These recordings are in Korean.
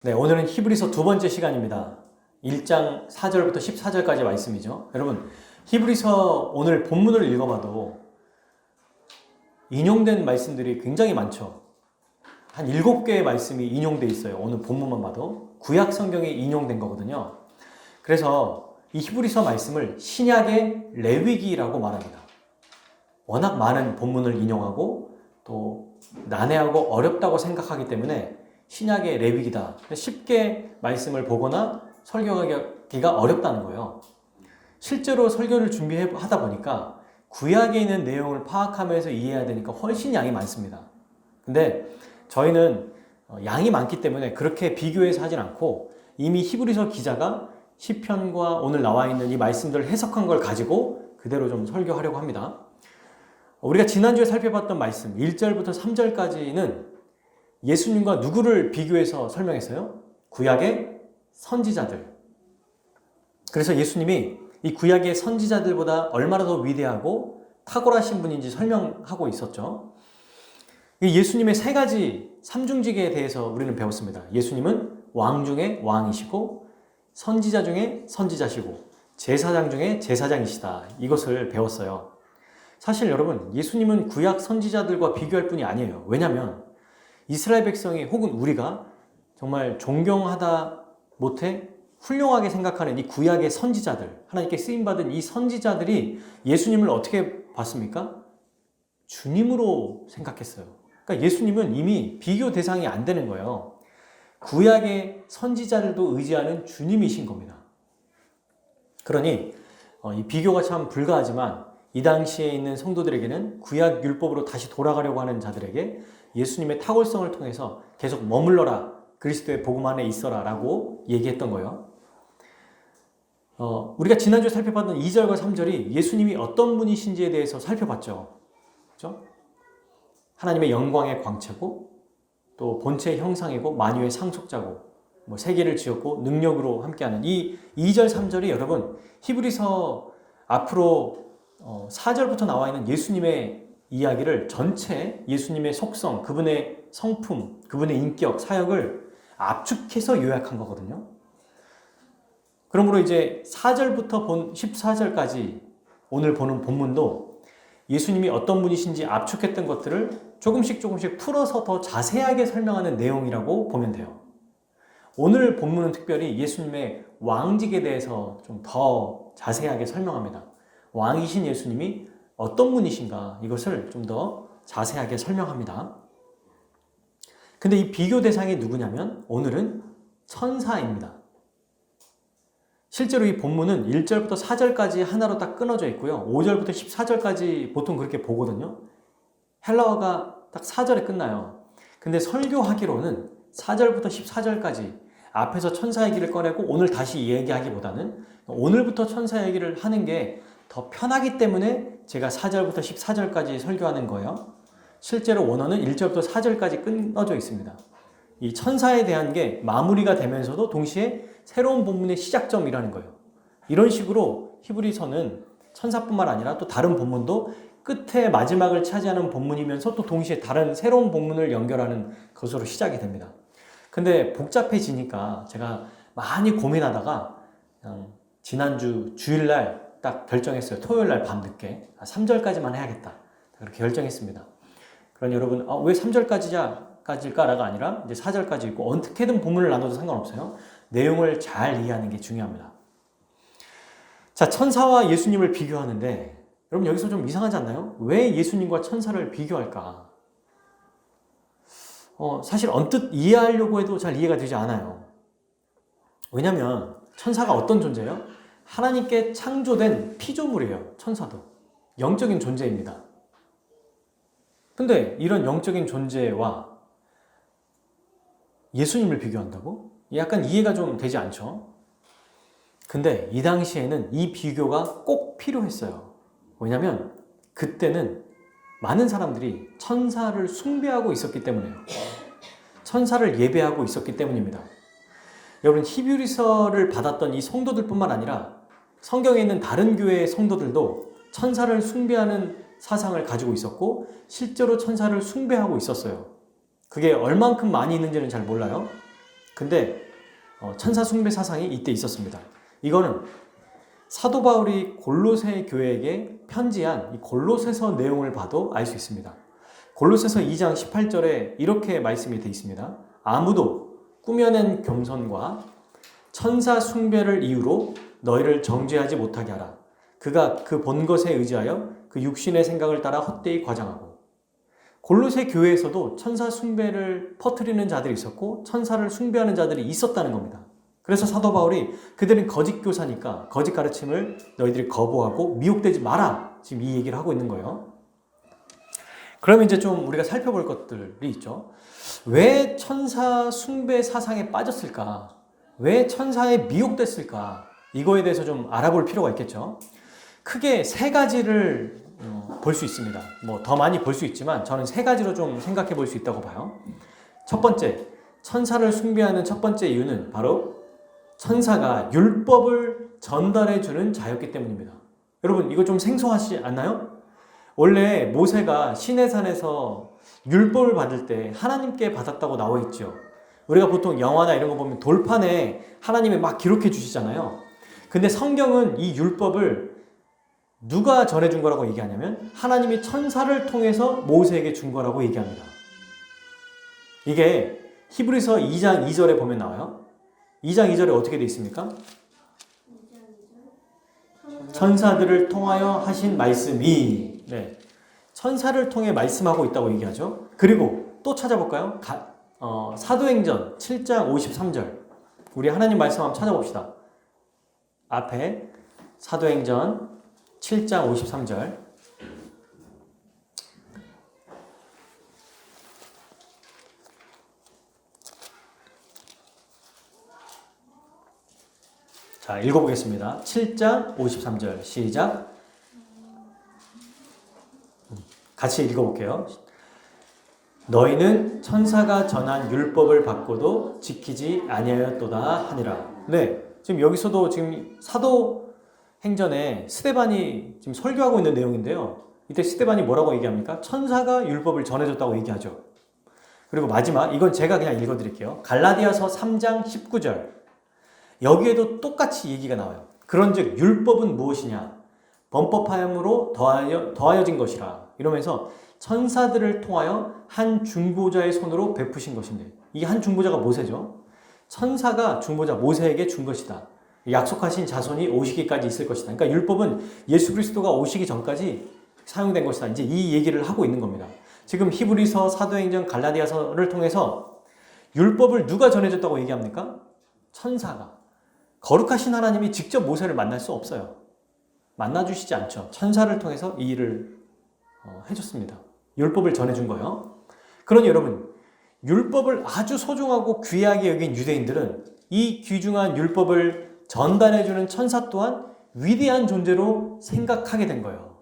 네, 오늘은 히브리서 두 번째 시간입니다. 1장 4절부터 14절까지 말씀이죠. 여러분, 히브리서 오늘 본문을 읽어봐도 인용된 말씀들이 굉장히 많죠. 한 7개의 말씀이 인용돼 있어요. 오늘 본문만 봐도. 구약 성경에 인용된 거거든요. 그래서 이 히브리서 말씀을 신약의 레위기라고 말합니다. 워낙 많은 본문을 인용하고 또 난해하고 어렵다고 생각하기 때문에 신약의 레위기다. 쉽게 말씀을 보거나 설교하기가 어렵다는 거예요. 실제로 설교를 준비하다 보니까 구약에 있는 내용을 파악하면서 이해해야 되니까 훨씬 양이 많습니다. 근데 저희는 양이 많기 때문에 그렇게 비교해서 하진 않고 이미 히브리서 기자가 시편과 오늘 나와 있는 이 말씀들을 해석한 걸 가지고 그대로 좀 설교하려고 합니다. 우리가 지난주에 살펴봤던 말씀 1절부터 3절까지는 예수님과 누구를 비교해서 설명했어요? 구약의 선지자들. 그래서 예수님이 이 구약의 선지자들보다 얼마나 더 위대하고 탁월하신 분인지 설명하고 있었죠. 예수님의 세 가지 삼중직에 대해서 우리는 배웠습니다. 예수님은 왕 중에 왕이시고 선지자 중에 선지자시고 제사장 중에 제사장이시다. 이것을 배웠어요. 사실 여러분, 예수님은 구약 선지자들과 비교할 분이 아니에요. 왜냐하면 이스라엘 백성이 혹은 우리가 정말 존경하다 못해 훌륭하게 생각하는 이 구약의 선지자들, 하나님께 쓰임받은 이 선지자들이 예수님을 어떻게 봤습니까? 주님으로 생각했어요. 그러니까 예수님은 이미 비교 대상이 안 되는 거예요. 구약의 선지자들도 의지하는 주님이신 겁니다. 그러니 이 비교가 참 불가하지만 이 당시에 있는 성도들에게는 구약 율법으로 다시 돌아가려고 하는 자들에게 예수님의 탁월성을 통해서 계속 머물러라, 그리스도의 복음 안에 있어라 라고 얘기했던 거예요. 우리가 지난주에 살펴봤던 2절과 3절이 예수님이 어떤 분이신지에 대해서 살펴봤죠. 그렇죠? 하나님의 영광의 광채고 또 본체의 형상이고 만유의 상속자고 세계를 지었고 능력으로 함께하는 이 2절 3절이 여러분 히브리서 앞으로 4절부터 나와 있는 예수님의 이야기를 전체 예수님의 속성, 그분의 성품, 그분의 인격, 사역을 압축해서 요약한 거거든요. 그러므로 이제 4절부터 본 14절까지 오늘 보는 본문도 예수님이 어떤 분이신지 압축했던 것들을 조금씩 풀어서 더 자세하게 설명하는 내용이라고 보면 돼요. 오늘 본문은 특별히 예수님의 왕직에 대해서 좀 더 자세하게 설명합니다. 왕이신 예수님이 어떤 분이신가 이것을 좀 더 자세하게 설명합니다. 근데 이 비교 대상이 누구냐면 오늘은 천사입니다. 실제로 이 본문은 1절부터 4절까지 하나로 딱 끊어져 있고요. 5절부터 14절까지 보통 그렇게 보거든요. 헬라어가 딱 4절에 끝나요. 근데 설교하기로는 4절부터 14절까지 앞에서 천사 얘기를 꺼내고 오늘 다시 얘기하기보다는 오늘부터 천사 얘기를 하는 게 더 편하기 때문에 제가 4절부터 14절까지 설교하는 거예요. 실제로 원어는 1절부터 4절까지 끊어져 있습니다. 이 천사에 대한 게 마무리가 되면서도 동시에 새로운 본문의 시작점이라는 거예요. 이런 식으로 히브리서는 천사뿐만 아니라 또 다른 본문도 끝에 마지막을 차지하는 본문이면서 또 동시에 다른 새로운 본문을 연결하는 것으로 시작이 됩니다. 근데 복잡해지니까 제가 많이 고민하다가 그냥 지난주 주일날 딱 결정했어요. 토요일날 밤늦게 3절까지만 해야겠다. 그렇게 결정했습니다. 그러니 여러분 왜 3절까지일까라가 아니라 이제 4절까지 있고 어떻게든 본문을 나눠도 상관없어요. 내용을 잘 이해하는 게 중요합니다. 자, 천사와 예수님을 비교하는데 여러분 여기서 좀 이상하지 않나요? 왜 예수님과 천사를 비교할까? 사실 언뜻 이해하려고 해도 잘 이해가 되지 않아요. 왜냐하면 천사가 어떤 존재예요? 하나님께 창조된 피조물이에요. 천사도. 영적인 존재입니다. 근데 이런 영적인 존재와 예수님을 비교한다고? 약간 이해가 좀 되지 않죠? 근데 이 당시에는 이 비교가 꼭 필요했어요. 왜냐하면 그때는 많은 사람들이 천사를 숭배하고 있었기 때문이에요. 천사를 예배하고 있었기 때문입니다. 여러분 히브리서를 받았던 이 성도들뿐만 아니라 성경에 있는 다른 교회의 성도들도 천사를 숭배하는 사상을 가지고 있었고 실제로 천사를 숭배하고 있었어요. 그게 얼만큼 많이 있는지는 잘 몰라요. 근데 천사 숭배 사상이 이때 있었습니다. 이거는 사도 바울이 골로새 교회에게 편지한 이 골로새서 내용을 봐도 알 수 있습니다. 골로새서 2장 18절에 이렇게 말씀이 되어 있습니다. 아무도 꾸며낸 겸손과 천사 숭배를 이유로 너희를 정죄하지 못하게 하라. 그가 그 본 것에 의지하여 그 육신의 생각을 따라 헛되이 과장하고. 골로새 교회에서도 천사 숭배를 퍼뜨리는 자들이 있었고 천사를 숭배하는 자들이 있었다는 겁니다. 그래서 사도 바울이 그들은 거짓 교사니까 거짓 가르침을 너희들이 거부하고 미혹되지 마라. 지금 이 얘기를 하고 있는 거예요. 그럼 이제 좀 우리가 살펴볼 것들이 있죠. 왜 천사 숭배 사상에 빠졌을까? 왜 천사에 미혹됐을까? 이거에 대해서 좀 알아볼 필요가 있겠죠. 크게 세 가지를 볼 수 있습니다. 뭐 더 많이 볼 수 있지만 저는 세 가지로 좀 생각해 볼 수 있다고 봐요. 첫 번째, 천사를 숭배하는 첫 번째 이유는 바로 천사가 율법을 전달해 주는 자였기 때문입니다. 여러분 이거 좀 생소하지 않나요? 원래 모세가 시내산에서 율법을 받을 때 하나님께 받았다고 나와 있죠. 우리가 보통 영화나 이런 거 보면 돌판에 하나님이 막 기록해 주시잖아요. 근데 성경은 이 율법을 누가 전해준 거라고 얘기하냐면 하나님이 천사를 통해서 모세에게 준 거라고 얘기합니다. 이게 히브리서 2장 2절에 보면 나와요. 2장 2절에 어떻게 되어 있습니까? 천사들을 통하여 하신 말씀이, 네, 천사를 통해 말씀하고 있다고 얘기하죠. 그리고 또 찾아볼까요? 사도행전 7장 53절. 우리 하나님 말씀 한번 찾아봅시다. 앞에 사도행전 7장 53절. 자, 읽어보겠습니다. 7장 53절 시작. 같이 읽어볼게요. 너희는 천사가 전한 율법을 받고도 지키지 아니하였도다 하니라. 네, 지금 여기서도 지금 사도행전에 스데반이 지금 설교하고 있는 내용인데요. 이때 스데반이 뭐라고 얘기합니까? 천사가 율법을 전해줬다고 얘기하죠. 그리고 마지막, 이건 제가 그냥 읽어드릴게요. 갈라디아서 3장 19절. 여기에도 똑같이 얘기가 나와요. 그런즉 율법은 무엇이냐? 범법하였으므로 더하여진 것이라. 이러면서 천사들을 통하여 한 중보자의 손으로 베푸신 것인데, 이 한 중보자가 모세죠. 천사가 중보자 모세에게 준 것이다. 약속하신 자손이 오시기까지 있을 것이다. 그러니까 율법은 예수 그리스도가 오시기 전까지 사용된 것이다. 이제 이 얘기를 하고 있는 겁니다. 지금 히브리서, 사도행전, 갈라디아서를 통해서 율법을 누가 전해줬다고 얘기합니까? 천사가. 거룩하신 하나님이 직접 모세를 만날 수 없어요. 만나주시지 않죠. 천사를 통해서 이 일을 해줬습니다. 율법을 전해준 거예요. 그러니 여러분, 율법을 아주 소중하고 귀하게 여긴 유대인들은 이 귀중한 율법을 전달해주는 천사 또한 위대한 존재로 생각하게 된 거예요.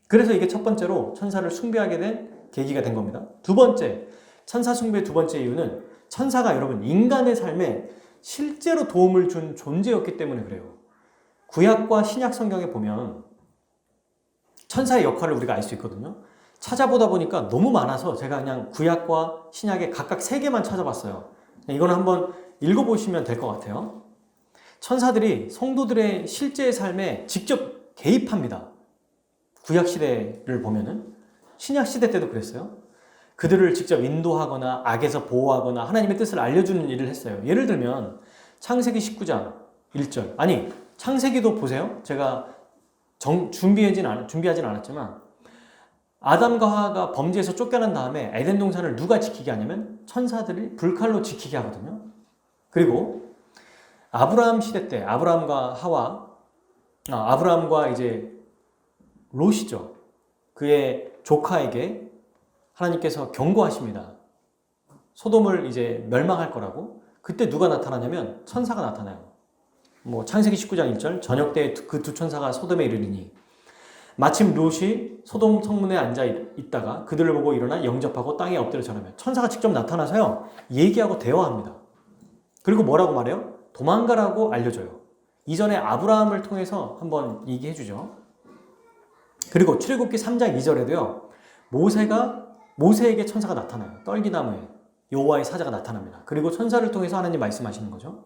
그래서 이게 첫 번째로 천사를 숭배하게 된 계기가 된 겁니다. 두 번째, 천사 숭배 두 번째 이유는 천사가 여러분 인간의 삶에 실제로 도움을 준 존재였기 때문에 그래요. 구약과 신약 성경에 보면 천사의 역할을 우리가 알 수 있거든요. 찾아보다 보니까 너무 많아서 제가 그냥 구약과 신약에 각각 3개만 찾아봤어요. 이거는 한번 읽어보시면 될 것 같아요. 천사들이 성도들의 실제 삶에 직접 개입합니다. 구약 시대를 보면은 신약 시대 때도 그랬어요. 그들을 직접 인도하거나 악에서 보호하거나 하나님의 뜻을 알려주는 일을 했어요. 예를 들면 창세기 19장 1절. 아니 창세기도 보세요. 제가 준비하진 않았지만 아담과 하와가 범죄에서 쫓겨난 다음에 에덴 동산을 누가 지키게 하냐면 천사들이 불칼로 지키게 하거든요. 그리고 아브라함 시대 때 아브라함과 이제 롯이죠. 그의 조카에게 하나님께서 경고하십니다. 소돔을 이제 멸망할 거라고. 그때 누가 나타나냐면 천사가 나타나요. 뭐 창세기 19장 1절 저녁 때 그 두 천사가 소돔에 이르리니 마침 롯이 소돔 성문에 앉아 있다가 그들을 보고 일어나 영접하고 땅에 엎드려 절하며 천사가 직접 나타나서요 얘기하고 대화합니다. 그리고 뭐라고 말해요? 도망가라고 알려줘요. 이전에 아브라함을 통해서 한번 얘기해 주죠. 그리고 출애굽기 3장 2절에도요 모세에게 천사가 나타나요. 떨기나무에 여호와의 사자가 나타납니다. 그리고 천사를 통해서 하나님 말씀하시는 거죠.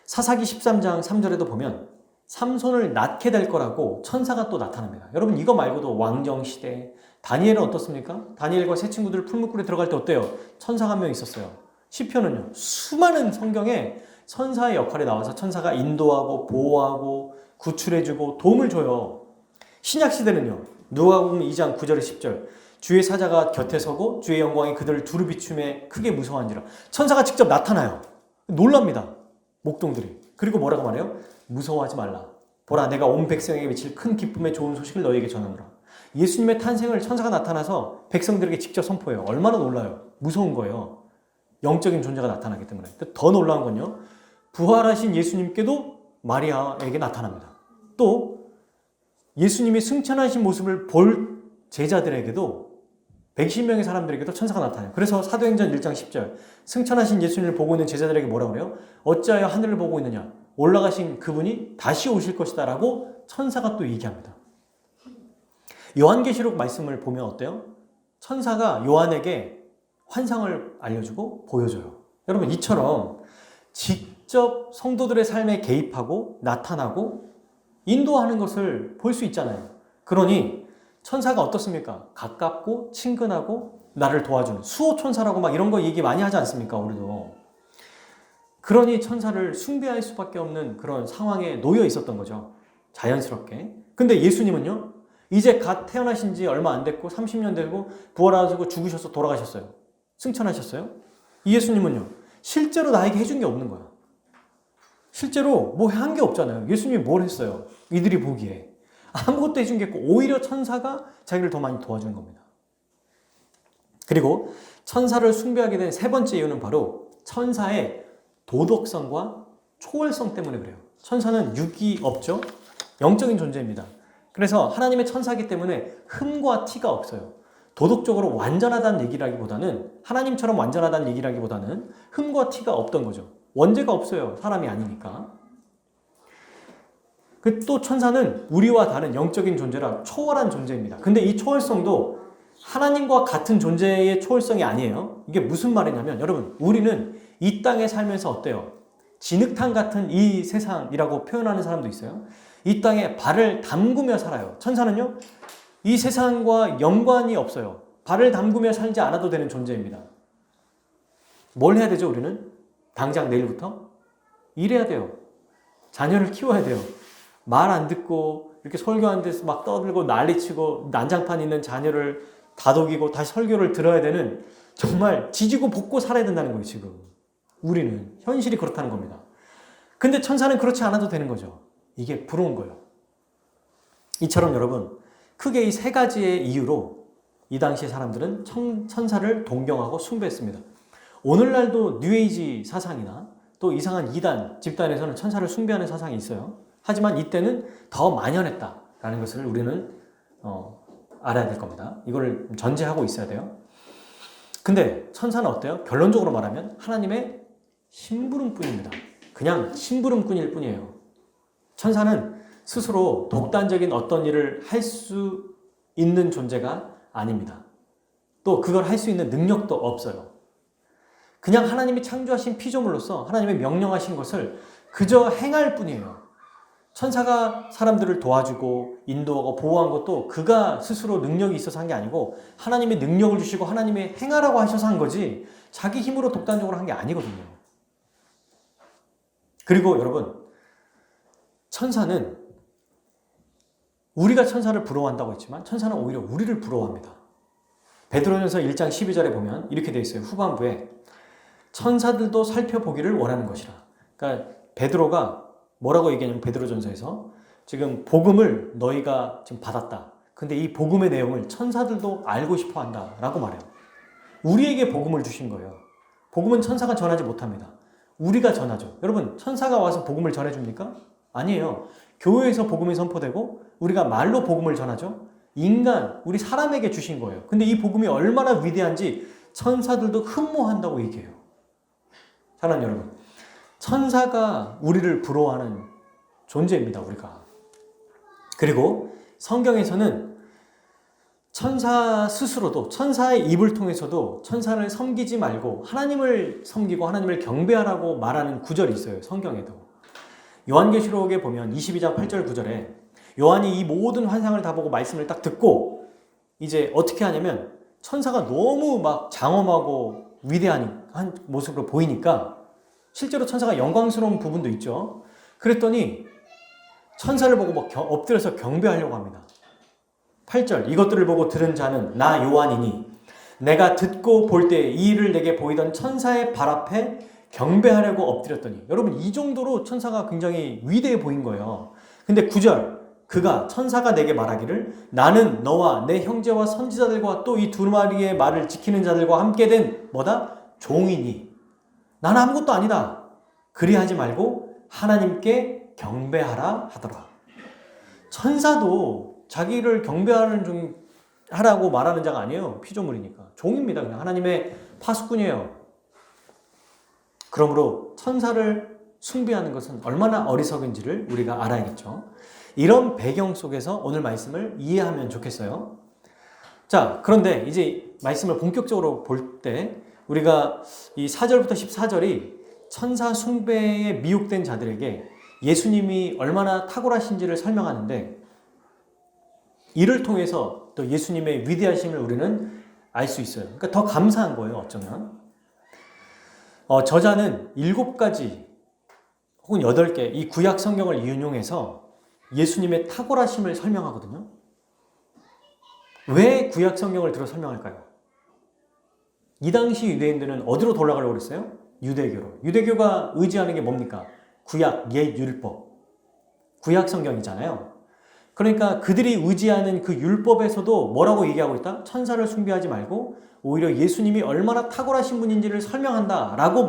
사사기 13장 3절에도 보면 삼손을 낳게 될 거라고 천사가 또 나타납니다. 여러분 이거 말고도 왕정시대 다니엘은 어떻습니까? 다니엘과 세 친구들 풀무불에 들어갈 때 어때요? 천사가 한 명 있었어요. 시편은요. 수많은 성경에 천사의 역할에 나와서 천사가 인도하고 보호하고 구출해주고 도움을 줘요. 신약시대는요. 누가복음 2장 9절에 10절 주의 사자가 곁에 서고 주의 영광이 그들을 두루 비춤에 크게 무서워한지라. 천사가 직접 나타나요. 놀랍니다. 목동들이. 그리고 뭐라고 말해요? 무서워하지 말라. 보라 내가 온 백성에게 미칠 큰 기쁨의 좋은 소식을 너희에게 전하노라. 예수님의 탄생을 천사가 나타나서 백성들에게 직접 선포해요. 얼마나 놀라요. 무서운 거예요. 영적인 존재가 나타나기 때문에. 더 놀라운 건요. 부활하신 예수님께도 마리아에게 나타납니다. 또 예수님이 승천하신 모습을 볼 제자들에게도 120명의 사람들에게도 천사가 나타나요. 그래서 사도행전 1장 10절 승천하신 예수님을 보고 있는 제자들에게 뭐라고 그래요? 어찌하여 하늘을 보고 있느냐? 올라가신 그분이 다시 오실 것이다 라고 천사가 또 얘기합니다. 요한계시록 말씀을 보면 어때요? 천사가 요한에게 환상을 알려주고 보여줘요. 여러분 이처럼 직접 성도들의 삶에 개입하고 나타나고 인도하는 것을 볼 수 있잖아요. 그러니 천사가 어떻습니까? 가깝고 친근하고 나를 도와주는 수호천사라고 막 이런 거 얘기 많이 하지 않습니까? 우리도. 그러니 천사를 숭배할 수밖에 없는 그런 상황에 놓여 있었던 거죠. 자연스럽게. 근데 예수님은요. 이제 갓 태어나신 지 얼마 안 됐고 30년 되고 부활하시고 죽으셔서 돌아가셨어요. 승천하셨어요. 이 예수님은요. 실제로 나에게 해준 게 없는 거야. 실제로 뭐 한 게 없잖아요. 예수님이 뭘 했어요? 이들이 보기에. 아무것도 해준 게 없고 오히려 천사가 자기를 더 많이 도와주는 겁니다. 그리고 천사를 숭배하게 된 세 번째 이유는 바로 천사의 도덕성과 초월성 때문에 그래요. 천사는 육이 없죠. 영적인 존재입니다. 그래서 하나님의 천사이기 때문에 흠과 티가 없어요. 도덕적으로 완전하다는 얘기라기보다는 하나님처럼 완전하다는 얘기라기보다는 흠과 티가 없던 거죠. 원죄가 없어요. 사람이 아니니까. 또 천사는 우리와 다른 영적인 존재라 초월한 존재입니다. 근데 이 초월성도 하나님과 같은 존재의 초월성이 아니에요. 이게 무슨 말이냐면 여러분 우리는 이 땅에 살면서 어때요? 진흙탕 같은 이 세상이라고 표현하는 사람도 있어요. 이 땅에 발을 담그며 살아요. 천사는요. 이 세상과 연관이 없어요. 발을 담그며 살지 않아도 되는 존재입니다. 뭘 해야 되죠 우리는? 당장 내일부터? 일해야 돼요. 자녀를 키워야 돼요. 말 안 듣고 이렇게 설교하는 데서 막 떠들고 난리치고 난장판 있는 자녀를 다독이고 다시 설교를 들어야 되는 정말 지지고 볶고 살아야 된다는 거예요 지금. 우리는 현실이 그렇다는 겁니다. 근데 천사는 그렇지 않아도 되는 거죠. 이게 부러운 거예요. 이처럼 여러분 크게 이 세 가지의 이유로 이 당시의 사람들은 천사를 동경하고 숭배했습니다. 오늘날도 뉴에이지 사상이나 또 이상한 이단, 집단에서는 천사를 숭배하는 사상이 있어요. 하지만 이때는 더 만연했다라는 것을 우리는 알아야 될 겁니다. 이걸 전제하고 있어야 돼요. 근데 천사는 어때요? 결론적으로 말하면 하나님의 심부름꾼입니다. 그냥 심부름꾼일 뿐이에요. 천사는 스스로 독단적인 어떤 일을 할 수 있는 존재가 아닙니다. 또 그걸 할 수 있는 능력도 없어요. 그냥 하나님이 창조하신 피조물로서 하나님의 명령하신 것을 그저 행할 뿐이에요. 천사가 사람들을 도와주고 인도하고 보호한 것도 그가 스스로 능력이 있어서 한 게 아니고 하나님의 능력을 주시고 하나님의 행하라고 하셔서 한 거지 자기 힘으로 독단적으로 한 게 아니거든요. 그리고 여러분 천사는 우리가 천사를 부러워한다고 했지만 천사는 오히려 우리를 부러워합니다. 베드로전서 1장 12절에 보면 이렇게 되어 있어요. 후반부에 천사들도 살펴보기를 원하는 것이라. 그러니까 베드로가 뭐라고 얘기하냐면 베드로전서에서 지금 복음을 너희가 지금 받았다. 근데 이 복음의 내용을 천사들도 알고 싶어 한다 라고 말해요. 우리에게 복음을 주신 거예요. 복음은 천사가 전하지 못합니다. 우리가 전하죠. 여러분 천사가 와서 복음을 전해줍니까? 아니에요. 교회에서 복음이 선포되고 우리가 말로 복음을 전하죠. 인간, 우리 사람에게 주신 거예요. 근데 이 복음이 얼마나 위대한지 천사들도 흠모한다고 얘기해요. 사랑하는 여러분, 천사가 우리를 부러워하는 존재입니다. 우리가. 그리고 성경에서는 천사 스스로도 천사의 입을 통해서도 천사를 섬기지 말고 하나님을 섬기고 하나님을 경배하라고 말하는 구절이 있어요. 성경에도. 요한계시록에 보면 22장 8절 9절에 요한이 이 모든 환상을 다 보고 말씀을 딱 듣고 이제 어떻게 하냐면 천사가 너무 막 장엄하고 위대한 모습으로 보이니까 실제로 천사가 영광스러운 부분도 있죠. 그랬더니 천사를 보고 막 엎드려서 경배하려고 합니다. 8절 이것들을 보고 들은 자는 나 요한이니 내가 듣고 볼 때 이 일을 내게 보이던 천사의 발 앞에 경배하려고 엎드렸더니 여러분 이 정도로 천사가 굉장히 위대해 보인 거예요. 근데 9절 그가 천사가 내게 말하기를 나는 너와 내 형제와 선지자들과 또 이 두 마리의 말을 지키는 자들과 함께 된 뭐다? 종이니 나는 아무것도 아니다. 그리하지 말고 하나님께 경배하라 하더라. 천사도 자기를 경배하는 좀 하라고 말하는 자가 아니에요. 피조물이니까. 종입니다. 그냥 하나님의 파수꾼이에요. 그러므로 천사를 숭배하는 것은 얼마나 어리석은지를 우리가 알아야겠죠. 이런 배경 속에서 오늘 말씀을 이해하면 좋겠어요. 자, 그런데 이제 말씀을 본격적으로 볼 때 우리가 이 4절부터 14절이 천사 숭배에 미혹된 자들에게 예수님이 얼마나 탁월하신지를 설명하는데 이를 통해서 또 예수님의 위대하심을 우리는 알 수 있어요. 그러니까 더 감사한 거예요, 어쩌면. 저자는 7가지 혹은 8개 이 구약 성경을 인용해서 예수님의 탁월하심을 설명하거든요. 왜 구약 성경을 들어 설명할까요? 이 당시 유대인들은 어디로 돌아가려고 그랬어요? 유대교로. 유대교가 의지하는 게 뭡니까? 구약, 옛 율법. 구약 성경이잖아요. 그러니까 그들이 의지하는 그 율법에서도 뭐라고 얘기하고 있다? 천사를 숭배하지 말고 오히려 예수님이 얼마나 탁월하신 분인지를 설명한다라고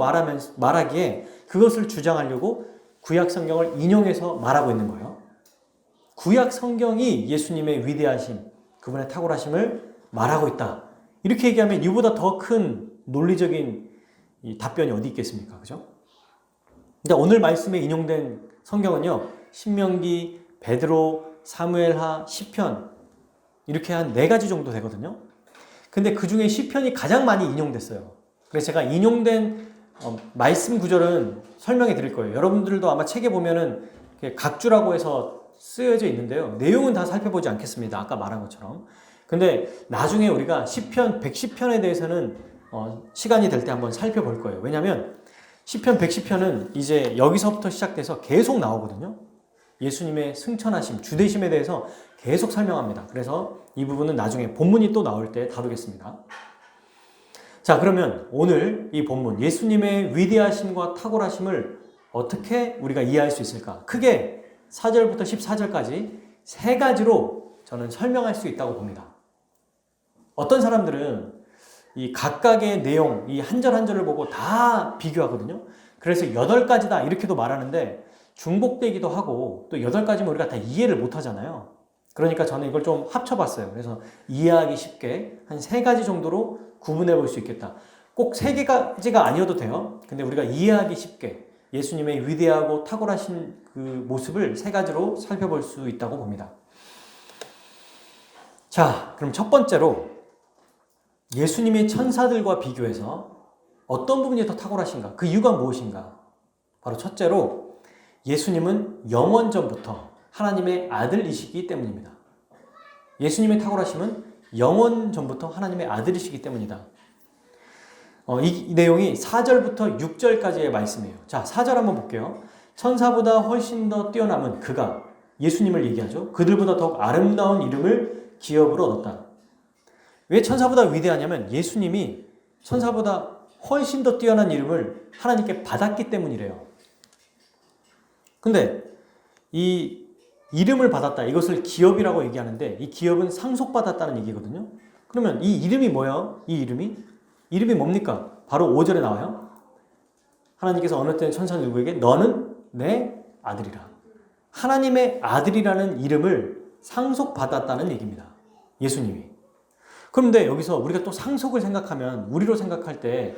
말하기에 그것을 주장하려고 구약 성경을 인용해서 말하고 있는 거예요. 구약 성경이 예수님의 위대하심, 그분의 탁월하심을 말하고 있다. 이렇게 얘기하면 이보다 더 큰 논리적인 답변이 어디 있겠습니까? 그죠? 근데 오늘 말씀에 인용된 성경은요, 신명기, 베드로, 사무엘하, 시편 이렇게 한 4가지 정도 되거든요. 근데 그 중에 시편이 가장 많이 인용됐어요. 그래서 제가 인용된 말씀 구절은 설명해 드릴 거예요. 여러분들도 아마 책에 보면은 각주라고 해서 쓰여져 있는데요. 내용은 다 살펴보지 않겠습니다. 아까 말한 것처럼. 근데 나중에 우리가 시편 110편에 대해서는 시간이 될 때 한번 살펴볼 거예요. 왜냐하면 시편 110편은 이제 여기서부터 시작돼서 계속 나오거든요. 예수님의 승천하심, 주되심에 대해서 계속 설명합니다. 그래서 이 부분은 나중에 본문이 또 나올 때 다루겠습니다. 자, 그러면 오늘 이 본문 예수님의 위대하심과 탁월하심을 어떻게 우리가 이해할 수 있을까? 크게 4절부터 14절까지 3가지로 저는 설명할 수 있다고 봅니다. 어떤 사람들은 이 각각의 내용, 이 한 절 한 절을 보고 다 비교하거든요. 그래서 8가지다 이렇게도 말하는데 중복되기도 하고 또 8가지면 우리가 다 이해를 못 하잖아요. 그러니까 저는 이걸 좀 합쳐봤어요. 그래서 이해하기 쉽게 한 3가지 정도로 구분해 볼 수 있겠다. 꼭 3개까지가 아니어도 돼요. 근데 우리가 이해하기 쉽게 예수님의 위대하고 탁월하신 그 모습을 3가지로 살펴볼 수 있다고 봅니다. 자, 그럼 첫 번째로 예수님의 천사들과 비교해서 어떤 부분이 더 탁월하신가? 그 이유가 무엇인가? 바로 첫째로 예수님은 영원 전부터 하나님의 아들이시기 때문입니다. 예수님의 탁월하심은 영원 전부터 하나님의 아들이시기 때문이다. 이 내용이 4절부터 6절까지의 말씀이에요. 자, 4절 한번 볼게요. 천사보다 훨씬 더 뛰어남은 그가, 예수님을 얘기하죠. 그들보다 더욱 아름다운 이름을 기업으로 얻었다. 왜 천사보다 위대하냐면 예수님이 천사보다 훨씬 더 뛰어난 이름을 하나님께 받았기 때문이래요. 근데 이 이름을 받았다, 이것을 기업이라고 얘기하는데 이 기업은 상속받았다는 얘기거든요. 그러면 이 이름이 뭐예요? 이 이름이 뭡니까? 바로 5절에 나와요. 하나님께서 어느 때는 천사 누구에게 너는 내 아들이라. 하나님의 아들이라는 이름을 상속받았다는 얘기입니다. 예수님이. 그런데 여기서 우리가 또 상속을 생각하면 우리로 생각할 때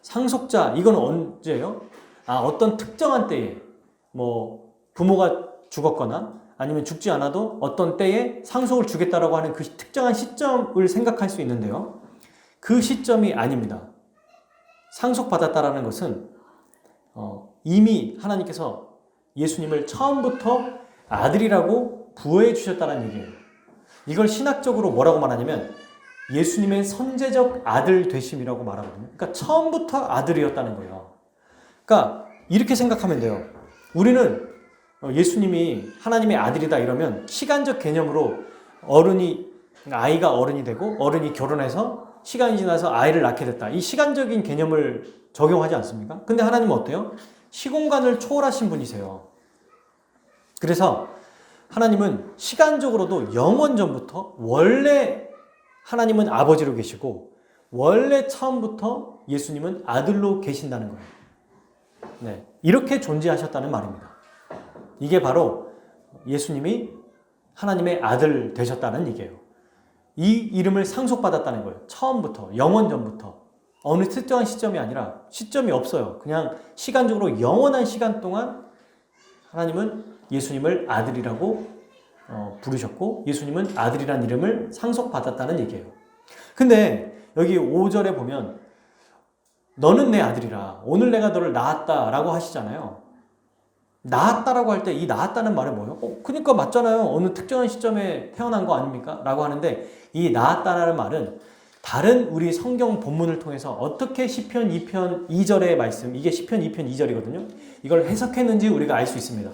상속자 이건 언제예요? 어떤 특정한 때에 뭐 부모가 죽었거나 아니면 죽지 않아도 어떤 때에 상속을 주겠다라고 하는 그 특정한 시점을 생각할 수 있는데요. 그 시점이 아닙니다. 상속받았다라는 것은 이미 하나님께서 예수님을 처음부터 아들이라고 부여해 주셨다는 얘기예요. 이걸 신학적으로 뭐라고 말하냐면 예수님의 선제적 아들 되심이라고 말하거든요. 그러니까 처음부터 아들이었다는 거예요. 그러니까 이렇게 생각하면 돼요. 우리는 예수님이 하나님의 아들이다 이러면 시간적 개념으로 아이가 어른이 되고 어른이 결혼해서 시간이 지나서 아이를 낳게 됐다. 이 시간적인 개념을 적용하지 않습니까? 근데 하나님은 어때요? 시공간을 초월하신 분이세요. 그래서 하나님은 시간적으로도 영원 전부터 원래 하나님은 아버지로 계시고 원래 처음부터 예수님은 아들로 계신다는 거예요. 네, 이렇게 존재하셨다는 말입니다. 이게 바로 예수님이 하나님의 아들 되셨다는 얘기예요. 이 이름을 상속받았다는 거예요. 처음부터, 영원 전부터. 어느 특정한 시점이 아니라 시점이 없어요. 그냥 시간적으로 영원한 시간 동안 하나님은 예수님을 아들이라고 부르셨고 예수님은 아들이라는 이름을 상속받았다는 얘기예요. 근데 여기 5절에 보면 너는 내 아들이라 오늘 내가 너를 낳았다 라고 하시잖아요. 낳았다라고 할 때 이 낳았다는 말은 뭐예요? 그러니까 맞잖아요. 어느 특정한 시점에 태어난 거 아닙니까? 라고 하는데 이 낳았다라는 말은 다른 우리 성경 본문을 통해서 어떻게 시편 2편 2절의 말씀, 이게 시편 2편 2절이거든요. 이걸 해석했는지 우리가 알 수 있습니다.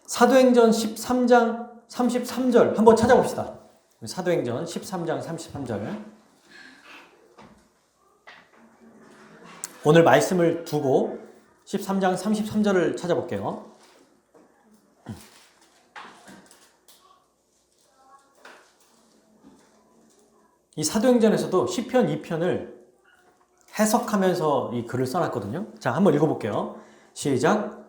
사도행전 13장 33절 한번 찾아봅시다. 사도행전 13장 33절. 오늘 말씀을 두고 13장 33절을 찾아볼게요. 이 사도행전에서도 시편 2편을 해석하면서 이 글을 써놨거든요. 자, 한번 읽어볼게요. 시작.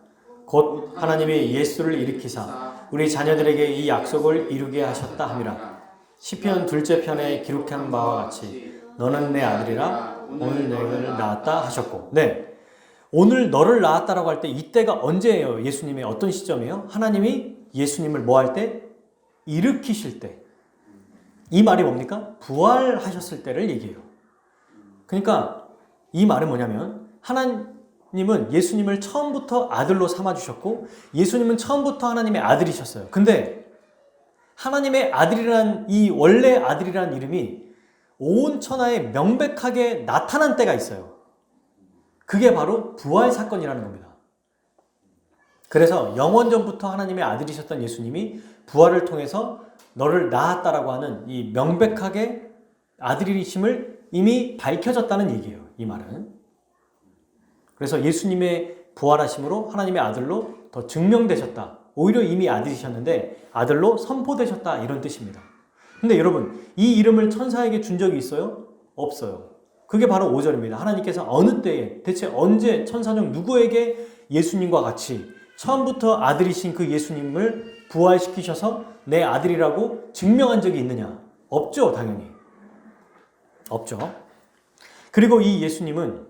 곧 하나님이 예수를 일으키사 우리 자녀들에게 이 약속을 이루게 하셨다 함이라. 시편 둘째 편에 기록한 바와 같이 너는 내 아들이라 오늘 너를 낳았다 하셨고. 네, 오늘 너를 낳았다라고 할 때 이때가 언제예요? 예수님의 어떤 시점이에요? 하나님이 예수님을 뭐 할 때? 일으키실 때. 이 말이 뭡니까? 부활하셨을 때를 얘기해요. 그러니까 이 말은 뭐냐면 하나님은 예수님을 처음부터 아들로 삼아주셨고 예수님은 처음부터 하나님의 아들이셨어요. 근데 하나님의 아들이란 이 원래 아들이란 이름이 온 천하에 명백하게 나타난 때가 있어요. 그게 바로 부활 사건이라는 겁니다. 그래서 영원 전부터 하나님의 아들이셨던 예수님이 부활을 통해서 너를 낳았다라고 하는 이 명백하게 아들이심을 이미 밝혀졌다는 얘기예요. 이 말은. 그래서 예수님의 부활하심으로 하나님의 아들로 더 증명되셨다. 오히려 이미 아들이셨는데 아들로 선포되셨다. 이런 뜻입니다. 근데 여러분, 이 이름을 천사에게 준 적이 있어요? 없어요. 그게 바로 5절입니다. 하나님께서 어느 때에, 대체 언제 천사 중 누구에게 예수님과 같이 처음부터 아들이신 그 예수님을 부활시키셔서 내 아들이라고 증명한 적이 있느냐? 없죠, 당연히. 없죠. 그리고 이 예수님은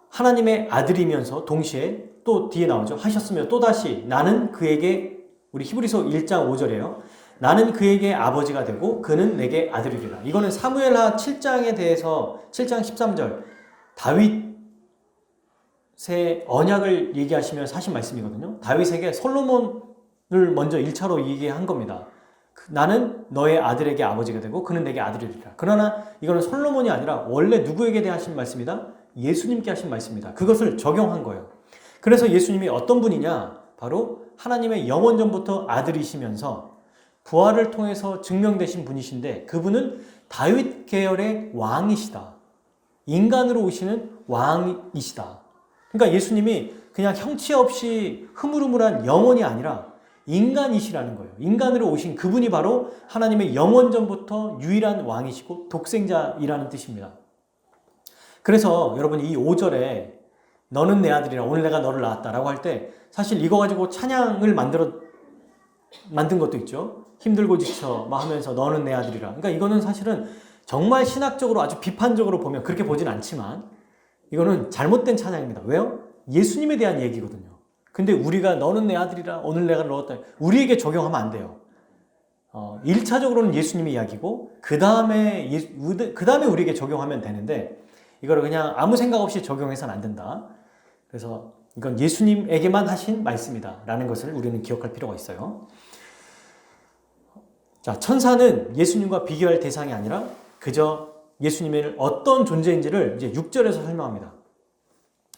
하나님의 아들이면서 동시에 또 뒤에 나오죠. 하셨으며 또다시 나는 그에게, 우리 히브리서 1장 5절이에요. 나는 그에게 아버지가 되고 그는 내게 아들이리라. 이거는 사무엘하 7장에 대해서 7장 13절 다윗의 언약을 얘기하시면서 하신 말씀이거든요. 다윗에게 솔로몬을 먼저 1차로 얘기한 겁니다. 나는 너의 아들에게 아버지가 되고 그는 내게 아들이리라. 그러나 이거는 솔로몬이 아니라 원래 누구에게 대하신 말씀이다? 예수님께 하신 말씀이다. 그것을 적용한 거예요. 그래서 예수님이 어떤 분이냐? 바로 하나님의 영원 전부터 아들이시면서 부활을 통해서 증명되신 분이신데 그분은 다윗 계열의 왕이시다. 인간으로 오시는 왕이시다. 그러니까 예수님이 그냥 형체 없이 흐물흐물한 영혼이 아니라 인간이시라는 거예요. 인간으로 오신 그분이 바로 하나님의 영원 전부터 유일한 왕이시고 독생자이라는 뜻입니다. 그래서 여러분 이 5절에 너는 내 아들이라 오늘 내가 너를 낳았다라고 할 때 사실 이거 가지고 찬양을 만든 것도 있죠. 힘들고 지쳐 막 하면서 너는 내 아들이라. 그러니까 이거는 사실은 정말 신학적으로 아주 비판적으로 보면 그렇게 보진 않지만 이거는 잘못된 찬양입니다. 왜요? 예수님에 대한 얘기거든요. 근데 우리가 너는 내 아들이라 오늘 내가 넣었다. 우리에게 적용하면 안 돼요. 1차적으로는 예수님의 이야기고 그 다음에 우리에게 적용하면 되는데 이거를 그냥 아무 생각 없이 적용해서는 안 된다. 그래서 이건 예수님에게만 하신 말씀이다 라는 것을 우리는 기억할 필요가 있어요. 자, 천사는 예수님과 비교할 대상이 아니라 그저 예수님의 어떤 존재인지를 이제 6절에서 설명합니다.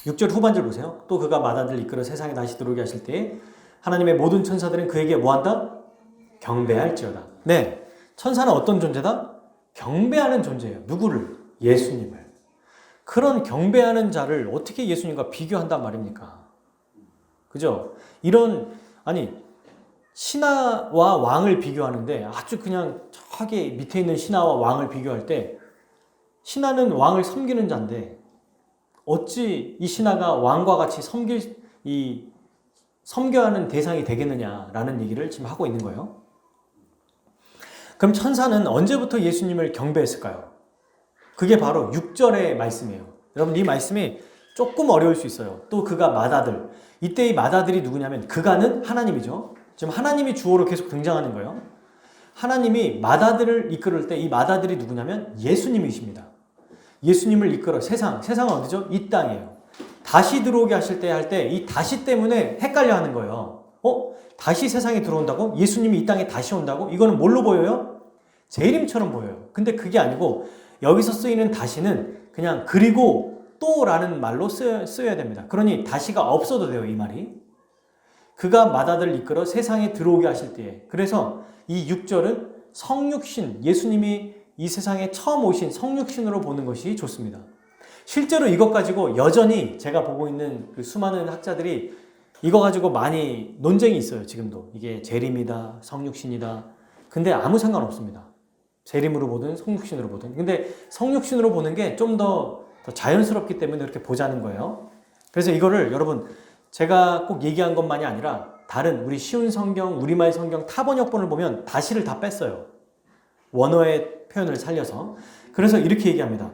6절 후반절 보세요. 또 그가 마다들 이끌어 세상에 다시 들어오게 하실 때에 하나님의 모든 천사들은 그에게 뭐한다? 경배할지어다. 네, 천사는 어떤 존재다? 경배하는 존재예요. 누구를? 예수님을. 그런 경배하는 자를 어떻게 예수님과 비교한단 말입니까? 그죠? 신하와 왕을 비교하는데 아주 그냥 저기 밑에 있는 신하와 왕을 비교할 때 신하는 왕을 섬기는 자인데 어찌 이 신하가 왕과 같이 섬겨야 하는 대상이 되겠느냐라는 얘기를 지금 하고 있는 거예요. 그럼 천사는 언제부터 예수님을 경배했을까요? 그게 바로 6절의 말씀이에요. 여러분 이 말씀이 조금 어려울 수 있어요. 또 그가 마다들. 이때 이 마다들이 누구냐면 그가는 하나님이죠. 지금 하나님이 주어로 계속 등장하는 거예요. 하나님이 마다들을 이끌을 때 이 마다들이 누구냐면 예수님이십니다. 예수님을 이끌어 세상은 어디죠? 이 땅이에요. 다시 들어오게 하실 때 이 다시 때문에 헷갈려 하는 거예요. 다시 세상에 들어온다고? 예수님이 이 땅에 다시 온다고? 이거는 뭘로 보여요? 재림처럼 보여요. 근데 그게 아니고 여기서 쓰이는 다시는 그냥 그리고 또라는 말로 쓰여야 됩니다. 그러니 다시가 없어도 돼요, 이 말이. 그가 마다들 이끌어 세상에 들어오게 하실 때에. 그래서 이 6절은 성육신, 예수님이 이 세상에 처음 오신 성육신으로 보는 것이 좋습니다. 실제로 이것 가지고 여전히 제가 보고 있는 그 수많은 학자들이 이거 가지고 많이 논쟁이 있어요, 지금도. 이게 재림이다, 성육신이다. 근데 아무 상관없습니다. 재림으로 보든 성육신으로 보든. 근데 성육신으로 보는 게 좀 더 자연스럽기 때문에 이렇게 보자는 거예요. 그래서 이거를 여러분 제가 꼭 얘기한 것만이 아니라 다른 우리 쉬운 성경, 우리말 성경 타번역본을 보면 다시를 다 뺐어요. 원어의 표현을 살려서. 그래서 이렇게 얘기합니다.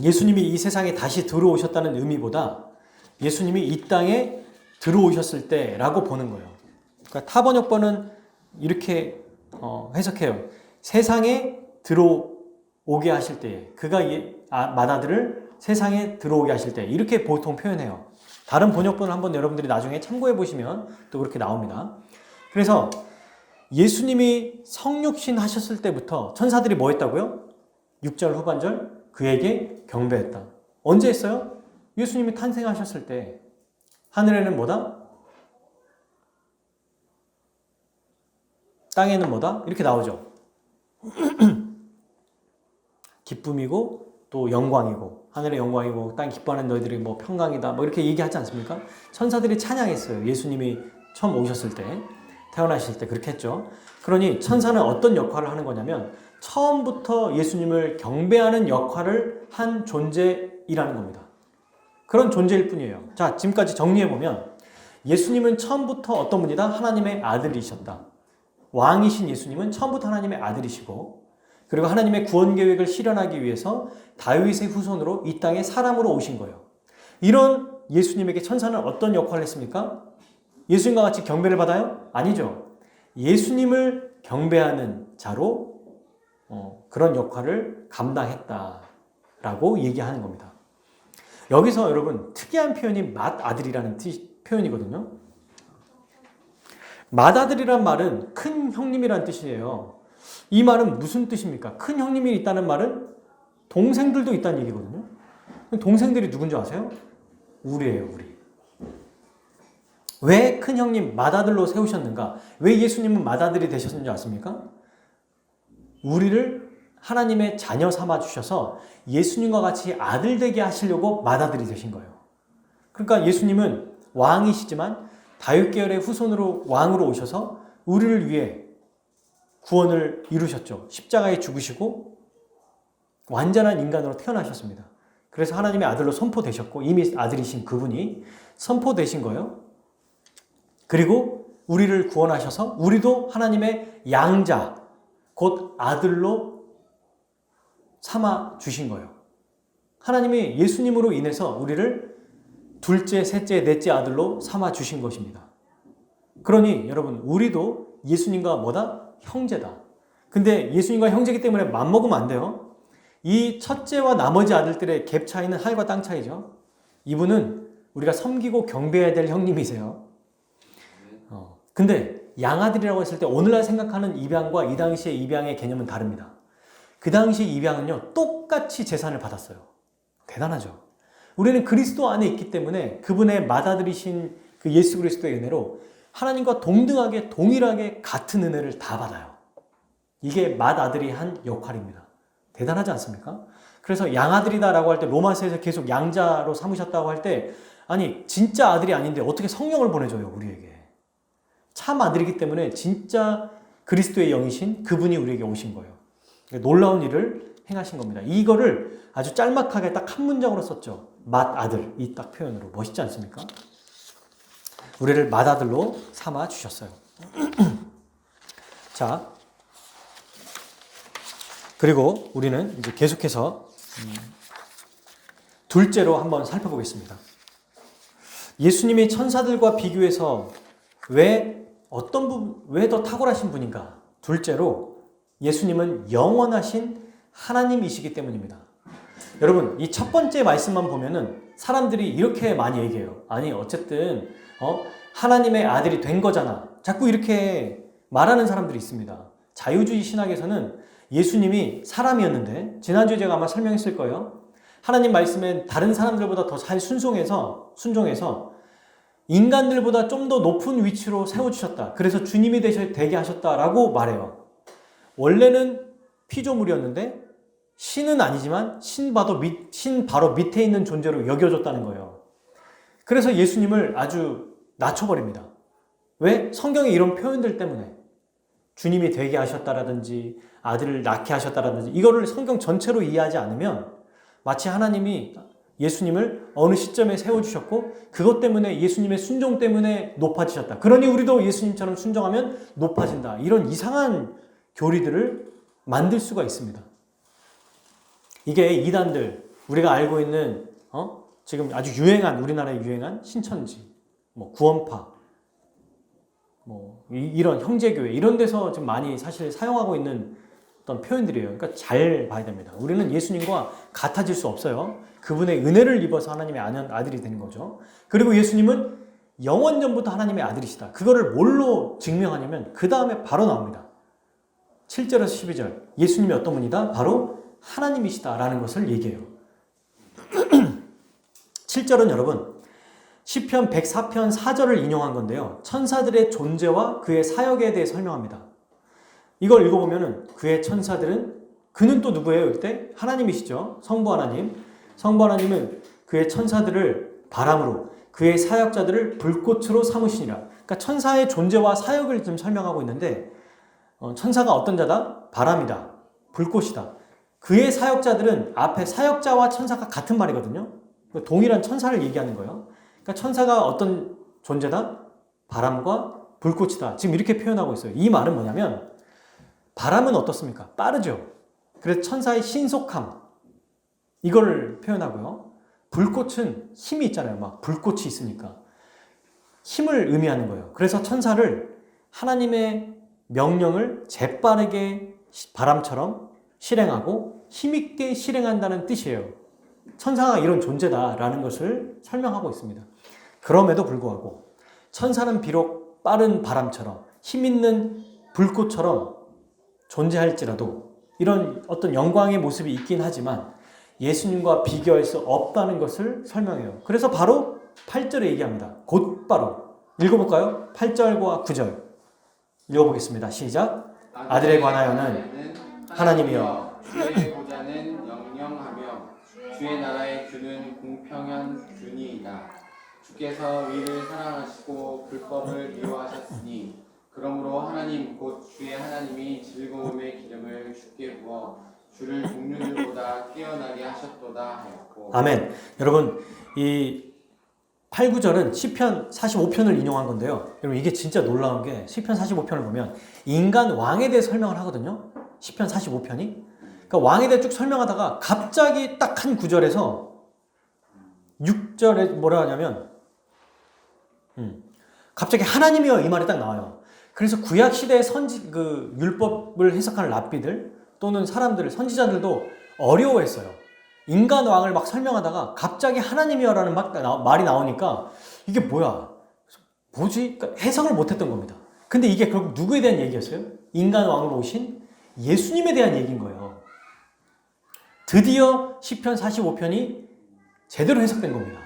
예수님이 이 세상에 다시 들어오셨다는 의미보다 예수님이 이 땅에 들어오셨을 때라고 보는 거예요. 그러니까 타번역본은 이렇게 해석해요. 세상에 들어오게 하실 때에 그가 마다들을 세상에 들어오게 하실 때 이렇게 보통 표현해요. 다른 번역본을 한번 여러분들이 나중에 참고해 보시면 또 그렇게 나옵니다. 그래서 예수님이 성육신 하셨을 때부터 천사들이 뭐 했다고요? 6절 후반절 그에게 경배했다. 언제 했어요? 예수님이 탄생하셨을 때. 하늘에는 뭐다? 땅에는 뭐다? 이렇게 나오죠. 기쁨이고 또 영광이고 하늘의 영광이고 땅 기뻐하는 너희들이 뭐 평강이다 뭐 이렇게 얘기하지 않습니까? 천사들이 찬양했어요. 예수님이 처음 오셨을 때 태어나실 때 그렇게 했죠. 그러니 천사는 어떤 역할을 하는 거냐면 처음부터 예수님을 경배하는 역할을 한 존재이라는 겁니다. 그런 존재일 뿐이에요. 자, 지금까지 정리해보면 예수님은 처음부터 어떤 분이다? 하나님의 아들이셨다. 왕이신 예수님은 처음부터 하나님의 아들이시고 그리고 하나님의 구원 계획을 실현하기 위해서 다윗의 후손으로 이 땅에 사람으로 오신 거예요. 이런 예수님에게 천사는 어떤 역할을 했습니까? 예수님과 같이 경배를 받아요? 아니죠. 예수님을 경배하는 자로 그런 역할을 감당했다라고 얘기하는 겁니다. 여기서 여러분 특이한 표현이 맏아들이라는 표현이거든요. 맏아들이란 말은 큰 형님이라는 뜻이에요. 이 말은 무슨 뜻입니까? 큰 형님이 있다는 말은 동생들도 있다는 얘기거든요. 동생들이 누군지 아세요? 우리예요, 우리. 왜 큰 형님 맏아들로 세우셨는가? 왜 예수님은 맏아들이 되셨는지 아십니까? 우리를 하나님의 자녀 삼아 주셔서 예수님과 같이 아들 되게 하시려고 맏아들이 되신 거예요. 그러니까 예수님은 왕이시지만 다윗 계열의 후손으로 왕으로 오셔서 우리를 위해 구원을 이루셨죠. 십자가에 죽으시고 완전한 인간으로 태어나셨습니다. 그래서 하나님의 아들로 선포되셨고 이미 아들이신 그분이 선포되신 거예요. 그리고 우리를 구원하셔서 우리도 하나님의 양자 곧 아들로 삼아 주신 거예요. 하나님이 예수님으로 인해서 우리를 둘째, 셋째, 넷째 아들로 삼아 주신 것입니다. 그러니 여러분 우리도 예수님과 뭐다? 형제다. 근데 예수님과 형제이기 때문에 맘먹으면 안 돼요. 이 첫째와 나머지 아들들의 갭 차이는 하늘과 땅 차이죠. 이분은 우리가 섬기고 경배해야 될 형님이세요. 근데 양아들이라고 했을 때 오늘날 생각하는 입양과 이 당시의 입양의 개념은 다릅니다. 그 당시 입양은요 똑같이 재산을 받았어요. 대단하죠. 우리는 그리스도 안에 있기 때문에 그분의 맏아들이신 그 예수 그리스도의 은혜로 하나님과 동등하게 동일하게 같은 은혜를 다 받아요. 이게 맏아들이 한 역할입니다. 대단하지 않습니까? 그래서 양아들이다라고 할 때 로마서에서 계속 양자로 삼으셨다고 할 때 아니 진짜 아들이 아닌데 어떻게 성령을 보내줘요 우리에게. 참 아들이기 때문에 진짜 그리스도의 영이신 그분이 우리에게 오신 거예요. 놀라운 일을 행하신 겁니다. 이거를 아주 짤막하게 딱 한 문장으로 썼죠. 맏아들 이 딱 표현으로 멋있지 않습니까? 우리를 맏아들로 삼아 주셨어요. 자, 그리고 우리는 이제 계속해서 둘째로 한번 살펴보겠습니다. 예수님이 천사들과 비교해서 왜 더 탁월하신 분인가? 둘째로 예수님은 영원하신 하나님이시기 때문입니다. 여러분, 이 첫 번째 말씀만 보면은 사람들이 이렇게 많이 얘기해요. 아니, 어쨌든, 하나님의 아들이 된 거잖아. 자꾸 이렇게 말하는 사람들이 있습니다. 자유주의 신학에서는 예수님이 사람이었는데, 지난주에 제가 아마 설명했을 거예요. 하나님 말씀에 다른 사람들보다 더 잘 순종해서 인간들보다 좀 더 높은 위치로 세워주셨다. 그래서 주님이 되게 하셨다라고 말해요. 원래는 피조물이었는데 신은 아니지만 신 바로 밑에 있는 존재로 여겨졌다는 거예요. 그래서 예수님을 아주 낮춰버립니다. 왜? 성경에 이런 표현들 때문에 주님이 되게 하셨다라든지 아들을 낳게 하셨다라든지 이거를 성경 전체로 이해하지 않으면 마치 하나님이 예수님을 어느 시점에 세워주셨고 그것 때문에 예수님의 순종 때문에 높아지셨다. 그러니 우리도 예수님처럼 순종하면 높아진다. 이런 이상한 교리들을 만들 수가 있습니다. 이게 이단들, 우리가 알고 있는 지금 아주 우리나라에 유행한 신천지, 구원파, 이런 형제교회 이런 데서 좀 많이 사실 사용하고 있는 어떤 표현들이에요. 그러니까 잘 봐야 됩니다. 우리는 예수님과 같아질 수 없어요. 그분의 은혜를 입어서 하나님의 아들이 되는 거죠. 그리고 예수님은 영원전부터 하나님의 아들이시다. 그거를 뭘로 증명하냐면 그 다음에 바로 나옵니다. 7절에서 12절 예수님이 어떤 분이다? 바로 하나님이시다라는 것을 얘기해요. 7절은 여러분 시편 104편 4절을 인용한 건데요. 천사들의 존재와 그의 사역에 대해 설명합니다. 이걸 읽어보면은 그의 천사들은 그는 또 누구예요? 이때 하나님이시죠. 성부 하나님. 성부 하나님은 그의 천사들을 바람으로 그의 사역자들을 불꽃으로 삼으시니라. 그러니까 천사의 존재와 사역을 좀 설명하고 있는데 천사가 어떤 자다? 바람이다. 불꽃이다. 그의 사역자들은 앞에 사역자와 천사가 같은 말이거든요. 동일한 천사를 얘기하는 거예요. 그러니까 천사가 어떤 존재다? 바람과 불꽃이다. 지금 이렇게 표현하고 있어요. 이 말은 뭐냐면 바람은 어떻습니까? 빠르죠. 그래서 천사의 신속함 이걸 표현하고요. 불꽃은 힘이 있잖아요. 막 불꽃이 있으니까 힘을 의미하는 거예요. 그래서 천사를 하나님의 명령을 재빠르게 바람처럼 실행하고 힘있게 실행한다는 뜻이에요. 천사가 이런 존재다라는 것을 설명하고 있습니다. 그럼에도 불구하고 천사는 비록 빠른 바람처럼 힘있는 불꽃처럼 존재할지라도 이런 어떤 영광의 모습이 있긴 하지만 예수님과 비교할 수 없다는 것을 설명해요. 그래서 바로 8절에 얘기합니다. 곧바로 읽어볼까요? 8절과 9절 읽어보겠습니다. 시작. 아들에 관하여는 하나님이여 주의 보좌는 영영하며 주의 나라의 균은 공평한 균이이다. 주께서 위를 사랑하시고 불법을 미워하셨으니 그러므로 하나님 곧 주의 하나님이 즐거움의 기름을 주께 부어 주를 동료들보다 뛰어나게 하셨도다 하였고. 아멘. 여러분 이 8, 9절은 시편 45편을 인용한 건데요. 여러분 이게 진짜 놀라운 게 시편 45편을 보면 인간 왕에 대해 설명을 하거든요. 시편 45편이. 그러니까 왕에 대해 쭉 설명하다가 갑자기 딱 한 구절에서 6절에 뭐라 하냐면 갑자기 하나님이여 이 말이 딱 나와요. 그래서 구약 시대의 율법을 해석하는 랍비들 또는 사람들, 선지자들도 어려워했어요. 인간 왕을 막 설명하다가 갑자기 하나님이여라는 말이 나오니까 이게 뭐지? 그러니까 해석을 못했던 겁니다. 근데 이게 결국 누구에 대한 얘기였어요? 인간 왕으로 오신 예수님에 대한 얘기인 거예요. 드디어 시편 45편이 제대로 해석된 겁니다.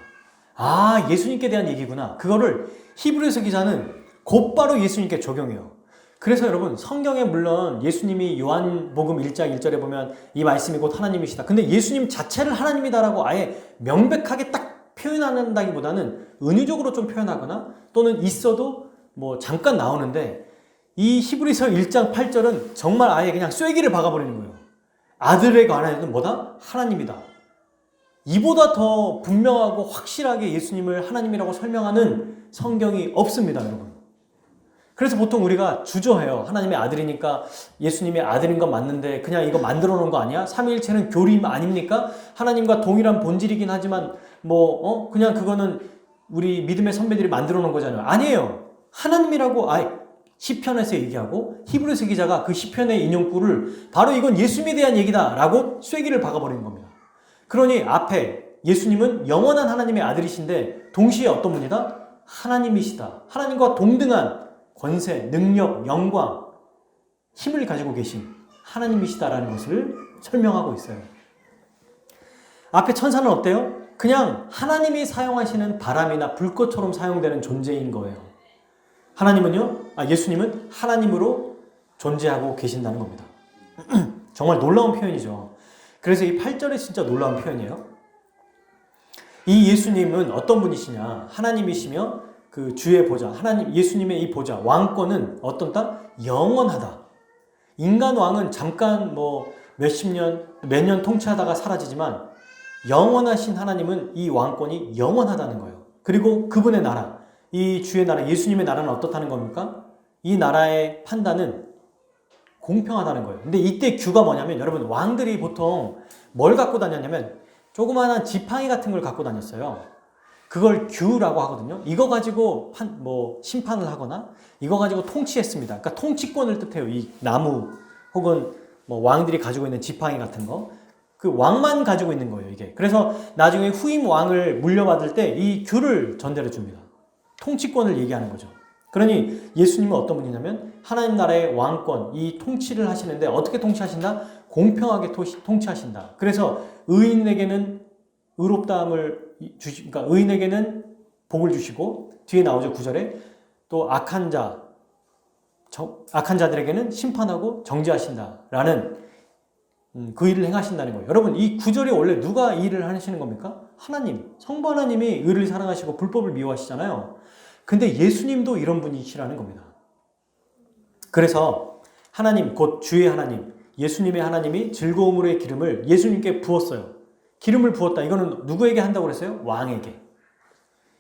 아, 예수님께 대한 얘기구나. 그거를 히브리서 기자는 곧바로 예수님께 적용해요. 그래서 여러분, 성경에 물론 예수님이 요한복음 1장 1절에 보면 이 말씀이 곧 하나님이시다. 근데 예수님 자체를 하나님이다라고 아예 명백하게 딱 표현한다기보다는 은유적으로 좀 표현하거나 또는 있어도 뭐 잠깐 나오는데 이 히브리서 1장 8절은 정말 아예 그냥 쐐기를 박아버리는 거예요. 아들에 관하여는 뭐다? 하나님이다. 이보다 더 분명하고 확실하게 예수님을 하나님이라고 설명하는 성경이 없습니다, 여러분. 그래서 보통 우리가 주저해요. 하나님의 아들이니까 예수님의 아들인 건 맞는데 그냥 이거 만들어 놓은 거 아니야? 삼위일체는 교림 아닙니까? 하나님과 동일한 본질이긴 하지만 그냥 그거는 우리 믿음의 선배들이 만들어 놓은 거잖아요. 아니에요. 하나님이라고 시편에서 얘기하고 히브리서 기자가 그 시편의 인용구를 바로 이건 예수님에 대한 얘기다라고 쐐기를 박아버리는 겁니다. 그러니 앞에 예수님은 영원한 하나님의 아들이신데 동시에 어떤 분이다? 하나님이시다. 하나님과 동등한 권세, 능력, 영광, 힘을 가지고 계신 하나님이시다라는 것을 설명하고 있어요. 앞에 천사는 어때요? 그냥 하나님이 사용하시는 바람이나 불꽃처럼 사용되는 존재인 거예요. 예수님은 하나님으로 존재하고 계신다는 겁니다. 정말 놀라운 표현이죠. 그래서 이 8절이 진짜 놀라운 표현이에요. 이 예수님은 어떤 분이시냐? 하나님이시며 그 주의 보좌, 예수님의 이 보좌, 왕권은 어떤다? 영원하다. 인간 왕은 잠깐 몇 년 통치하다가 사라지지만 영원하신 하나님은 이 왕권이 영원하다는 거예요. 그리고 그분의 나라, 이 주의 나라, 예수님의 나라는 어떻다는 겁니까? 이 나라의 판단은 공평하다는 거예요. 근데 이때 규가 뭐냐면 여러분 왕들이 보통 뭘 갖고 다녔냐면 조그마한 지팡이 같은 걸 갖고 다녔어요. 그걸 규라고 하거든요. 이거 가지고 심판을 하거나 이거 가지고 통치했습니다. 그러니까 통치권을 뜻해요. 이 나무 혹은 왕들이 가지고 있는 지팡이 같은 거. 그 왕만 가지고 있는 거예요, 이게. 그래서 나중에 후임 왕을 물려받을 때 이 규를 전달해 줍니다. 통치권을 얘기하는 거죠. 그러니 예수님은 어떤 분이냐면 하나님 나라의 왕권, 이 통치를 하시는데 어떻게 통치하신다? 공평하게 통치하신다. 그래서 의인에게는 의롭다함을 그러니까 의인에게는 복을 주시고 뒤에 나오죠, 9절에 또 악한 자들에게는 심판하고 정죄하신다라는 그 일을 행하신다는 거예요. 여러분 이 9절이 원래 누가 이 일을 하시는 겁니까? 하나님, 성부 하나님이 의를 사랑하시고 불법을 미워하시잖아요. 근데 예수님도 이런 분이시라는 겁니다. 그래서 하나님, 곧 주의 하나님, 예수님의 하나님이 즐거움으로의 기름을 예수님께 부었어요. 기름을 부었다. 이거는 누구에게 한다고 그랬어요? 왕에게.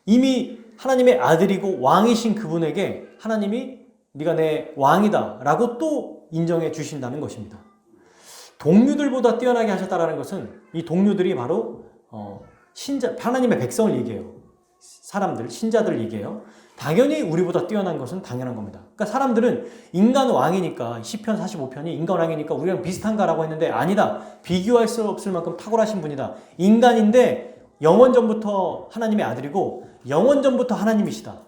이미 하나님의 아들이고 왕이신 그분에게 하나님이 네가 내 왕이다 라고 또 인정해 주신다는 것입니다. 동료들보다 뛰어나게 하셨다라는 것은 이 동료들이 바로 하나님의 백성을 얘기해요. 사람들, 신자들을 얘기해요. 당연히 우리보다 뛰어난 것은 당연한 겁니다. 그러니까 사람들은 인간 왕이니까 시편 45편이 인간 왕이니까 우리랑 비슷한가라고 했는데 아니다. 비교할 수 없을 만큼 탁월하신 분이다. 인간인데 영원전부터 하나님의 아들이고 영원전부터 하나님이시다.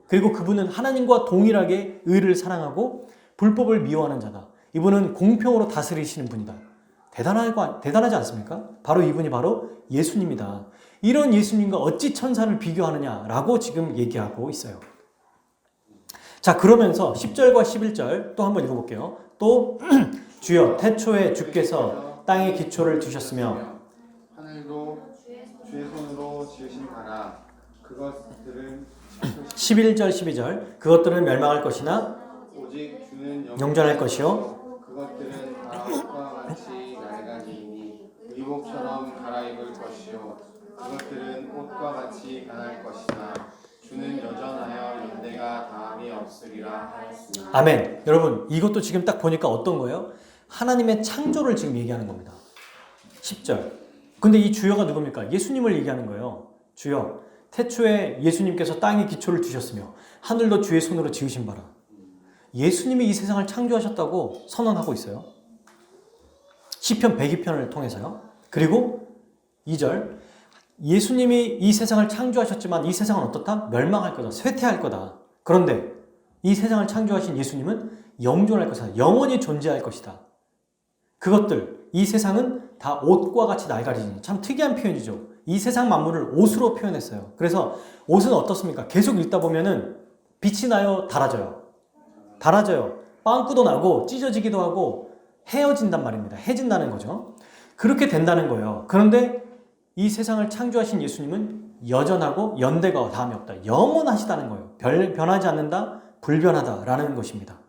그리고 그분은 하나님과 동일하게 의를 사랑하고 불법을 미워하는 자다. 이분은 공평으로 다스리시는 분이다. 대단하지 않습니까? 바로 이분이 바로 예수님이다. 이런 예수님과 어찌 천사를 비교하느냐라고 지금 얘기하고 있어요. 자, 그러면서 10절과 11절 또 한번 읽어볼게요. 또 주여 태초에 주께서 땅에 기초를 두셨으며 하늘도 주의 손으로 지으신 나라 그것들은 11절 12절 그것들은 멸망할 것이나 오직 주는 영존할 것이요 그것들은 다 옷과 같이 낡아지니 의복처럼 갈아입을 것이요 그것들은 옷과 같이 변할 것이나 주는 여전하여 연대가 다함이 없으리라 하였으니. 아멘. 여러분 이것도 지금 딱 보니까 어떤 거예요? 하나님의 창조를 지금 얘기하는 겁니다. 10절 근데 이 주여가 누굽니까? 예수님을 얘기하는 거예요. 주여, 태초에 예수님께서 땅에 기초를 두셨으며 하늘도 주의 손으로 지으신 바라. 예수님이 이 세상을 창조하셨다고 선언하고 있어요. 시편 102편을 통해서요. 그리고 2절, 예수님이 이 세상을 창조하셨지만 이 세상은 어떻다? 멸망할 거다. 쇠퇴할 거다. 그런데 이 세상을 창조하신 예수님은 영존할 것이다. 영원히 존재할 것이다. 그것들, 이 세상은 다 옷과 같이 낡아지니, 참 특이한 표현이죠. 이 세상 만물을 옷으로 표현했어요. 그래서 옷은 어떻습니까? 계속 읽다 보면은 빛이 나요? 닳아져요? 닳아져요. 빵꾸도 나고 찢어지기도 하고 헤어진단 말입니다. 해진다는 거죠. 그렇게 된다는 거예요. 그런데 이 세상을 창조하신 예수님은 여전하고 연대가 다함이 없다. 영원하시다는 거예요. 변하지 않는다, 불변하다라는 것입니다.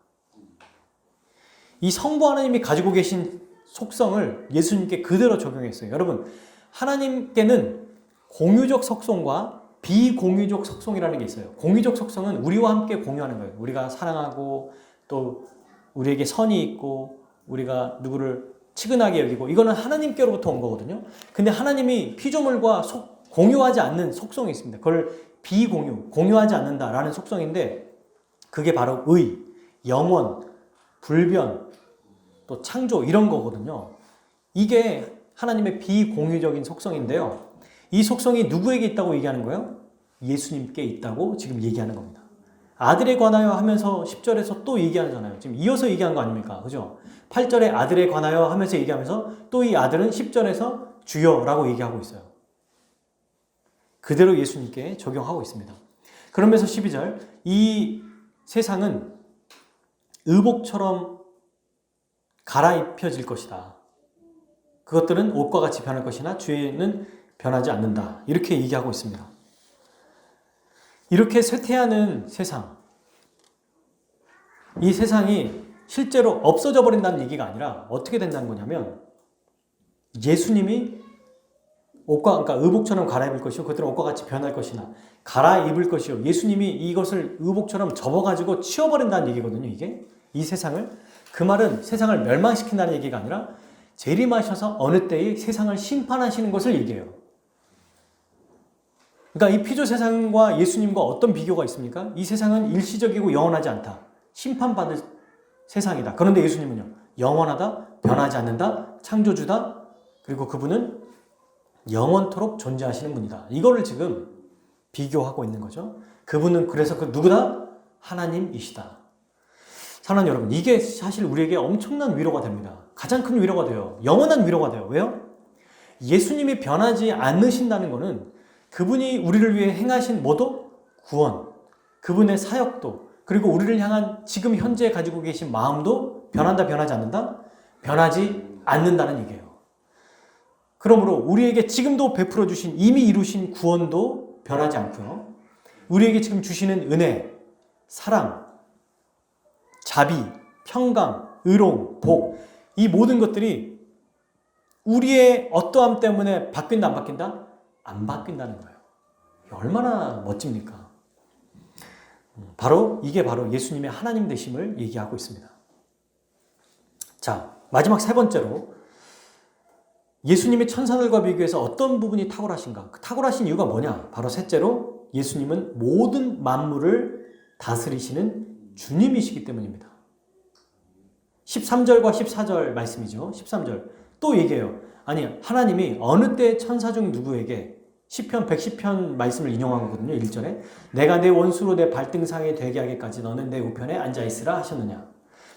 이 성부 하나님이 가지고 계신 속성을 예수님께 그대로 적용했어요. 여러분, 하나님께는 공유적 속성과 비공유적 속성이라는 게 있어요. 공유적 속성은 우리와 함께 공유하는 거예요. 우리가 사랑하고 또 우리에게 선이 있고 우리가 누구를 치근하게 여기고, 이거는 하나님께로부터 온 거거든요. 근데 하나님이 피조물과 공유하지 않는 속성이 있습니다. 그걸 비공유, 공유하지 않는다라는 속성인데, 그게 바로 의, 영원, 불변, 또 창조, 이런 거거든요. 이게 하나님의 비공유적인 속성인데요. 이 속성이 누구에게 있다고 얘기하는 거예요? 예수님께 있다고 지금 얘기하는 겁니다. 아들에 관하여 하면서 10절에서 또 얘기하잖아요. 지금 이어서 얘기한 거 아닙니까? 그죠? 8절에 아들에 관하여 하면서 얘기하면서 또 이 아들은 10절에서 주여라고 얘기하고 있어요. 그대로 예수님께 적용하고 있습니다. 그러면서 12절, 이 세상은 의복처럼 갈아입혀질 것이다. 그것들은 옷과 같이 변할 것이나 주에는 변하지 않는다. 이렇게 얘기하고 있습니다. 이렇게 쇠퇴하는 세상, 이 세상이 실제로 없어져 버린다는 얘기가 아니라 어떻게 된다는 거냐면, 예수님이 그러니까 의복처럼 갈아입을 것이요, 그것들은 옷과 같이 변할 것이나 갈아입을 것이요, 예수님이 이것을 의복처럼 접어가지고 치워버린다는 얘기거든요. 이게 이 세상을, 그 말은 세상을 멸망시킨다는 얘기가 아니라 재림하셔서 어느 때에 세상을 심판하시는 것을 얘기해요. 그러니까 이 피조 세상과 예수님과 어떤 비교가 있습니까? 이 세상은 일시적이고 영원하지 않다. 심판받을 세상이다. 그런데 예수님은요, 영원하다, 변하지 않는다, 창조주다, 그리고 그분은 영원토록 존재하시는 분이다. 이거를 지금 비교하고 있는 거죠. 그분은 그래서 그 누구다? 하나님이시다. 사랑하는 여러분, 이게 사실 우리에게 엄청난 위로가 됩니다. 가장 큰 위로가 돼요. 영원한 위로가 돼요. 왜요? 예수님이 변하지 않으신다는 것은 그분이 우리를 위해 행하신 뭐도? 구원, 그분의 사역도, 그리고 우리를 향한 지금 현재 가지고 계신 마음도 변한다, 변하지 않는다? 변하지 않는다는 얘기예요. 그러므로 우리에게 지금도 베풀어 주신, 이미 이루신 구원도 변하지 않고요. 우리에게 지금 주시는 은혜, 사랑, 자비, 평강, 의로움, 복, 이 모든 것들이 우리의 어떠함 때문에 바뀐다, 안 바뀐다? 안 바뀐다는 거예요. 얼마나 멋집니까? 이게 바로 예수님의 하나님 되심을 얘기하고 있습니다. 자, 마지막 세 번째로, 예수님이 천사들과 비교해서 어떤 부분이 탁월하신가? 그 탁월하신 이유가 뭐냐? 바로 셋째로, 예수님은 모든 만물을 다스리시는 주님이시기 때문입니다. 13절과 14절 말씀이죠. 13절 또 얘기해요. 아니, 하나님이 어느 때 천사 중 누구에게, 시편 110편 말씀을 인용한 거거든요. 1절에 내가 내 원수로 내 발등상에 되게 하기까지 너는 내 우편에 앉아있으라 하셨느냐.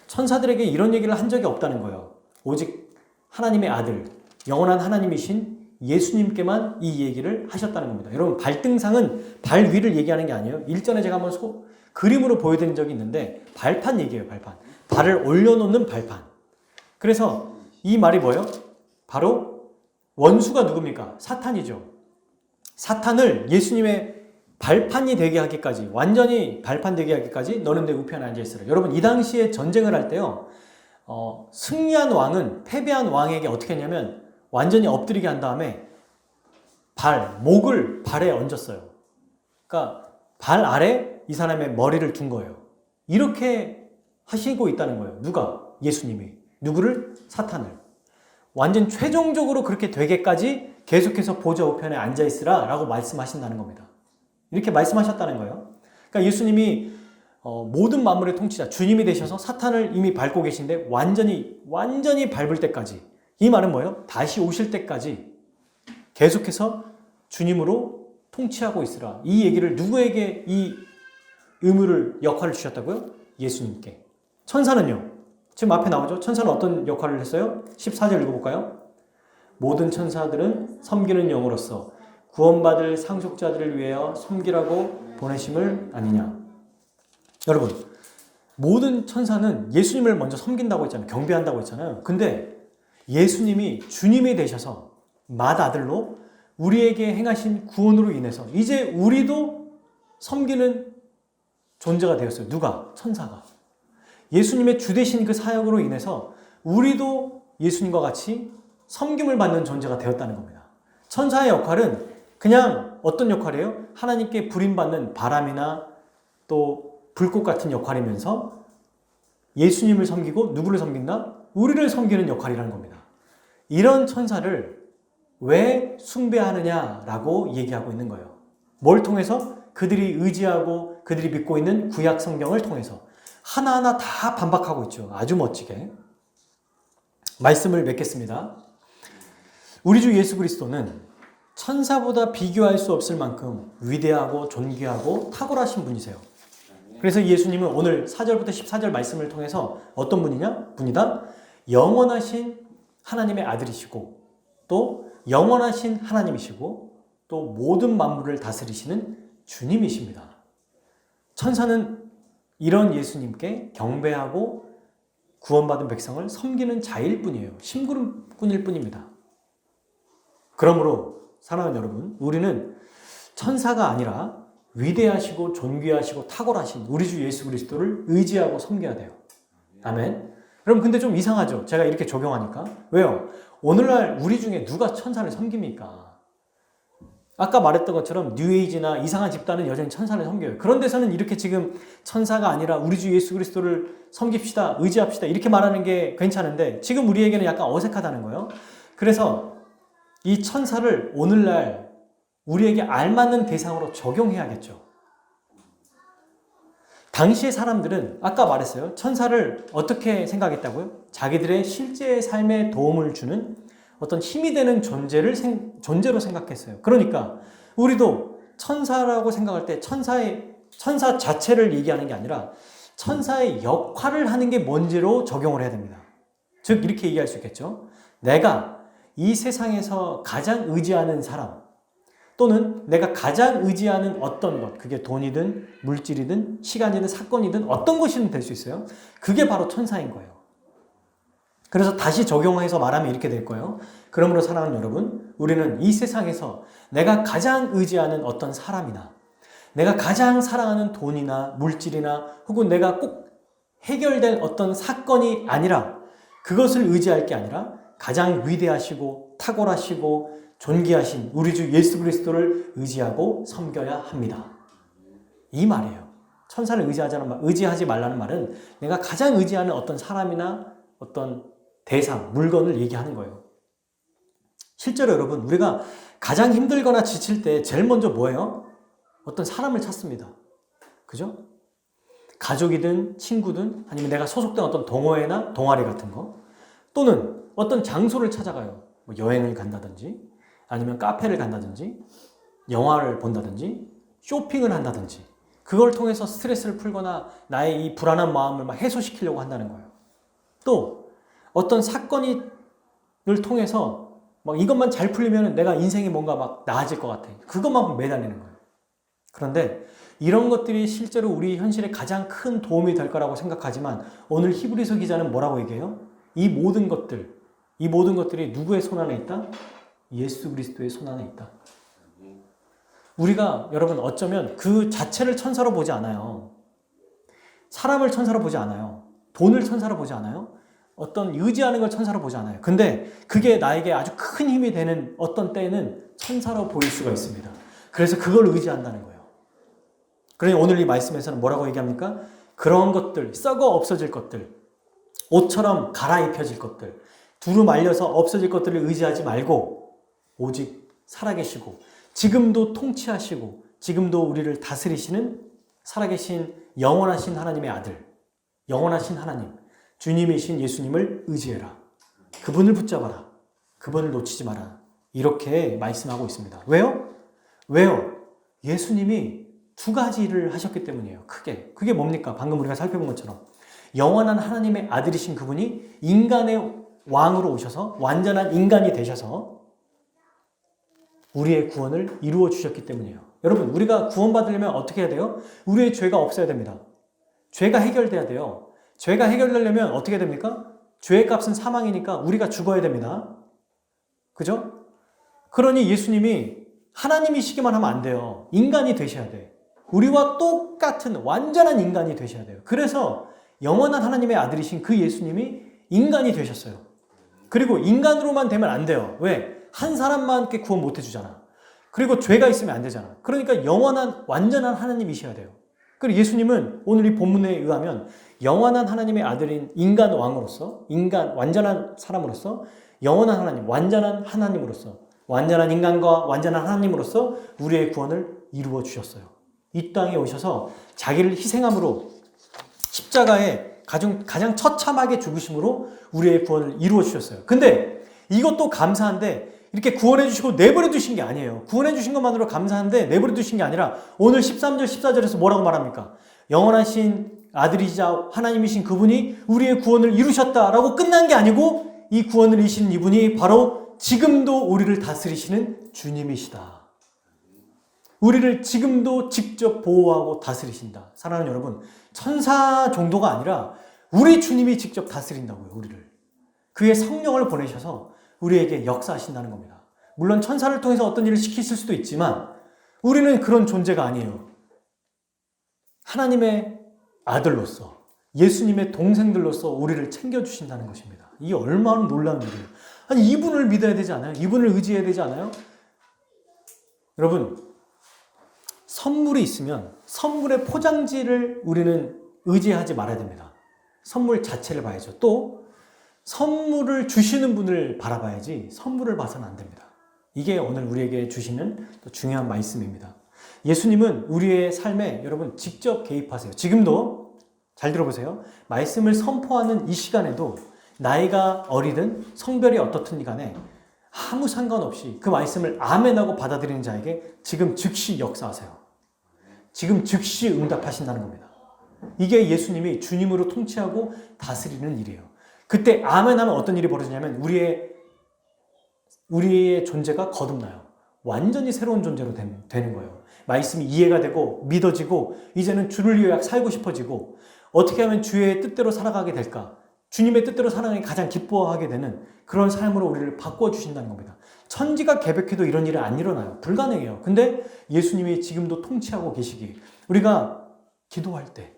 천사들에게 이런 얘기를 한 적이 없다는 거예요. 오직 하나님의 아들, 영원한 하나님이신 예수님께만 이 얘기를 하셨다는 겁니다. 여러분, 발등상은 발 위를 얘기하는 게 아니에요. 일전에 제가 한번 그림으로 보여드린 적이 있는데, 발판 얘기예요. 발판, 발을 올려놓는 발판. 그래서 이 말이 뭐예요? 바로 원수가 누굽니까? 사탄이죠. 사탄을 예수님의 발판이 되게 하기까지, 완전히 발판 되게 하기까지 너는 내 우편에 앉아있으라. 여러분, 이 당시에 전쟁을 할 때요, 승리한 왕은 패배한 왕에게 어떻게 했냐면 완전히 엎드리게 한 다음에 목을 발에 얹었어요. 그러니까 발 아래 이 사람의 머리를 둔 거예요. 이렇게 하시고 있다는 거예요. 누가? 예수님이. 누구를? 사탄을. 완전 최종적으로 그렇게 되게까지 계속해서 보좌 우편에 앉아있으라 라고 말씀하신다는 겁니다. 이렇게 말씀하셨다는 거예요. 그러니까 예수님이 모든 만물의 통치자, 주님이 되셔서 사탄을 이미 밟고 계신데 완전히 밟을 때까지, 이 말은 뭐예요? 다시 오실 때까지 계속해서 주님으로 통치하고 있으라. 이 얘기를 누구에게 이 의무를, 역할을 주셨다고요? 예수님께. 천사는요? 지금 앞에 나오죠? 천사는 어떤 역할을 했어요? 14절 읽어볼까요? 모든 천사들은 섬기는 영으로서 구원받을 상속자들을 위하여 섬기라고 보내심을 아니냐. 여러분, 모든 천사는 예수님을 먼저 섬긴다고 했잖아요. 경배한다고 했잖아요. 근데 예수님이 주님이 되셔서 맏아들로 우리에게 행하신 구원으로 인해서 이제 우리도 섬기는 존재가 되었어요. 누가? 천사가. 예수님의 주되신 그 사역으로 인해서 우리도 예수님과 같이 섬김을 받는 존재가 되었다는 겁니다. 천사의 역할은 그냥 어떤 역할이에요? 하나님께 부림받는 바람이나 또 불꽃 같은 역할이면서 예수님을 섬기고 누구를 섬긴다? 우리를 섬기는 역할이라는 겁니다. 이런 천사를 왜 숭배하느냐라고 얘기하고 있는 거예요. 뭘 통해서? 그들이 의지하고 그들이 믿고 있는 구약 성경을 통해서 하나하나 다 반박하고 있죠. 아주 멋지게. 말씀을 맺겠습니다. 우리 주 예수 그리스도는 천사보다 비교할 수 없을 만큼 위대하고 존귀하고 탁월하신 분이세요. 그래서 예수님은 오늘 4절부터 14절 말씀을 통해서 어떤 분이다? 영원하신 하나님의 아들이시고 또 영원하신 하나님이시고 또 모든 만물을 다스리시는 주님이십니다. 천사는 이런 예수님께 경배하고 구원받은 백성을 섬기는 자일 뿐이에요. 심부름꾼일 뿐입니다. 그러므로 사랑하는 여러분, 우리는 천사가 아니라 위대하시고 존귀하시고 탁월하신 우리 주 예수 그리스도를 의지하고 섬겨야 돼요. 아멘. 여러분, 근데 좀 이상하죠? 제가 이렇게 적용하니까. 왜요? 오늘날 우리 중에 누가 천사를 섬깁니까? 아까 말했던 것처럼 뉴에이지나 이상한 집단은 여전히 천사를 섬겨요. 그런 데서는 이렇게 지금 천사가 아니라 우리 주 예수 그리스도를 섬깁시다, 의지합시다 이렇게 말하는 게 괜찮은데 지금 우리에게는 약간 어색하다는 거예요. 그래서 이 천사를 오늘날 우리에게 알맞는 대상으로 적용해야겠죠. 당시의 사람들은 아까 말했어요. 천사를 어떻게 생각했다고요? 자기들의 실제 삶에 도움을 주는 어떤 힘이 되는 존재로 생각했어요. 그러니까 우리도 천사라고 생각할 때 천사 자체를 얘기하는 게 아니라 천사의 역할을 하는 게 뭔지로 적용을 해야 됩니다. 즉 이렇게 얘기할 수 있겠죠. 내가 이 세상에서 가장 의지하는 사람 또는 내가 가장 의지하는 어떤 것, 그게 돈이든 물질이든 시간이든 사건이든 어떤 것이든 될 수 있어요. 그게 바로 천사인 거예요. 그래서 다시 적용해서 말하면 이렇게 될 거예요. 그러므로 사랑하는 여러분, 우리는 이 세상에서 내가 가장 의지하는 어떤 사람이나 내가 가장 사랑하는 돈이나 물질이나 혹은 내가 꼭 해결될 어떤 사건이 아니라 그것을 의지할 게 아니라 가장 위대하시고 탁월하시고 존귀하신 우리 주 예수 그리스도를 의지하고 섬겨야 합니다. 이 말이에요. 천사를 의지하지 말라는 말은 내가 가장 의지하는 어떤 사람이나 어떤 대상, 물건을 얘기하는 거예요. 실제로 여러분, 우리가 가장 힘들거나 지칠 때 제일 먼저 뭐예요? 어떤 사람을 찾습니다. 그죠? 가족이든 친구든 아니면 내가 소속된 어떤 동호회나 동아리 같은 거 또는 어떤 장소를 찾아가요. 뭐 여행을 간다든지 아니면 카페를 간다든지 영화를 본다든지 쇼핑을 한다든지 그걸 통해서 스트레스를 풀거나 나의 이 불안한 마음을 막 해소시키려고 한다는 거예요. 또 어떤 사건을 통해서 막 이것만 잘 풀리면 내가 인생이 뭔가 막 나아질 것 같아. 그것만 매달리는 거예요. 그런데 이런 것들이 실제로 우리 현실에 가장 큰 도움이 될 거라고 생각하지만 오늘 히브리서 기자는 뭐라고 얘기해요? 이 모든 것들이 누구의 손 안에 있다? 예수 그리스도의 손 안에 있다. 우리가 여러분 어쩌면 그 자체를 천사로 보지 않아요. 사람을 천사로 보지 않아요. 돈을 천사로 보지 않아요. 어떤 의지하는 걸 천사로 보지 않아요. 근데 그게 나에게 아주 큰 힘이 되는 어떤 때에는 천사로 보일 수가 있습니다. 그래서 그걸 의지한다는 거예요. 그러니 오늘 이 말씀에서는 뭐라고 얘기합니까? 그런 것들, 썩어 없어질 것들, 옷처럼 갈아입혀질 것들, 두루 말려서 없어질 것들을 의지하지 말고 오직 살아계시고 지금도 통치하시고 지금도 우리를 다스리시는 살아계신 영원하신 하나님의 아들, 영원하신 하나님, 주님이신 예수님을 의지해라. 그분을 붙잡아라. 그분을 놓치지 마라. 이렇게 말씀하고 있습니다. 왜요? 왜요? 예수님이 두 가지 일을 하셨기 때문이에요. 크게. 그게 뭡니까? 방금 우리가 살펴본 것처럼 영원한 하나님의 아들이신 그분이 인간의 왕으로 오셔서 완전한 인간이 되셔서 우리의 구원을 이루어 주셨기 때문이에요. 여러분, 우리가 구원받으려면 어떻게 해야 돼요? 우리의 죄가 없어야 됩니다. 죄가 해결돼야 돼요. 죄가 해결되려면 어떻게 됩니까? 죄의 값은 사망이니까 우리가 죽어야 됩니다. 그죠? 그러니 예수님이 하나님이시기만 하면 안 돼요. 인간이 되셔야 돼. 우리와 똑같은 완전한 인간이 되셔야 돼요. 그래서 영원한 하나님의 아들이신 그 예수님이 인간이 되셨어요. 그리고 인간으로만 되면 안 돼요. 왜? 한 사람만께 구원 못 해주잖아. 그리고 죄가 있으면 안 되잖아. 그러니까 영원한 완전한 하나님이셔야 돼요. 그리고 예수님은 오늘 이 본문에 의하면 영원한 하나님의 아들인 인간 왕으로서, 인간 완전한 사람으로서, 영원한 하나님, 완전한 하나님으로서, 완전한 인간과 완전한 하나님으로서 우리의 구원을 이루어 주셨어요. 이 땅에 오셔서 자기를 희생함으로 십자가에 가장 처참하게 죽으심으로 우리의 구원을 이루어 주셨어요. 근데 이것도 감사한데 이렇게 구원해 주시고 내버려 두신 게 아니에요. 구원해 주신 것만으로 감사한데 내버려 두신 게 아니라 오늘 13절 14절에서 뭐라고 말합니까? 영원하신 아들이자 하나님이신 그분이 우리의 구원을 이루셨다라고 끝난 게 아니고 이 구원을 이루신 이분이 바로 지금도 우리를 다스리시는 주님이시다. 우리를 지금도 직접 보호하고 다스리신다. 사랑하는 여러분, 천사 정도가 아니라 우리 주님이 직접 다스린다고요. 우리를. 그의 성령을 보내셔서 우리에게 역사하신다는 겁니다. 물론 천사를 통해서 어떤 일을 시키실 수도 있지만 우리는 그런 존재가 아니에요. 하나님의 아들로서, 예수님의 동생들로서 우리를 챙겨주신다는 것입니다. 이게 얼마나 놀라운 일이에요. 아니, 이분을 믿어야 되지 않아요? 이분을 의지해야 되지 않아요? 여러분, 선물이 있으면 선물의 포장지를 우리는 의지하지 말아야 됩니다. 선물 자체를 봐야죠. 또 선물을 주시는 분을 바라봐야지 선물을 봐서는 안 됩니다. 이게 오늘 우리에게 주시는 또 중요한 말씀입니다. 예수님은 우리의 삶에 여러분 직접 개입하세요. 지금도 잘 들어보세요. 말씀을 선포하는 이 시간에도 나이가 어리든 성별이 어떻든 간에 아무 상관없이 그 말씀을 아멘하고 받아들이는 자에게 지금 즉시 역사하세요. 지금 즉시 응답하신다는 겁니다. 이게 예수님이 주님으로 통치하고 다스리는 일이에요. 그때 아멘하면 어떤 일이 벌어지냐면 우리의 존재가 거듭나요. 완전히 새로운 존재로 되는 거예요. 말씀이 이해가 되고 믿어지고 이제는 주를 위해 살고 싶어지고 어떻게 하면 주의 뜻대로 살아가게 될까? 주님의 뜻대로 살아가기 가장 기뻐하게 되는 그런 삶으로 우리를 바꿔주신다는 겁니다. 천지가 개벽해도 이런 일은 안 일어나요. 불가능해요. 근데 예수님이 지금도 통치하고 계시기 우리가 기도할 때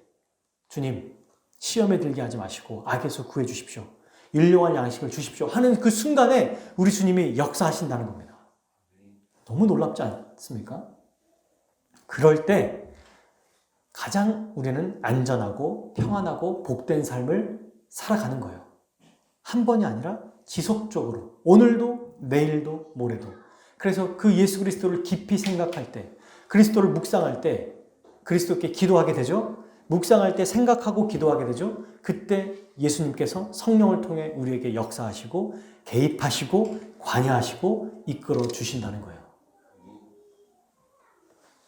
주님 시험에 들게 하지 마시고 악에서 구해 주십시오. 일용할 양식을 주십시오 하는 그 순간에 우리 주님이 역사하신다는 겁니다. 너무 놀랍지 않습니까? 그럴 때 가장 우리는 안전하고 평안하고 복된 삶을 살아가는 거예요. 한 번이 아니라 지속적으로 오늘도 내일도 모레도. 그래서 그 예수 그리스도를 깊이 생각할 때 그리스도를 묵상할 때 그리스도께 기도하게 되죠. 묵상할 때 생각하고 기도하게 되죠. 그때 예수님께서 성령을 통해 우리에게 역사하시고 개입하시고 관여하시고 이끌어 주신다는 거예요.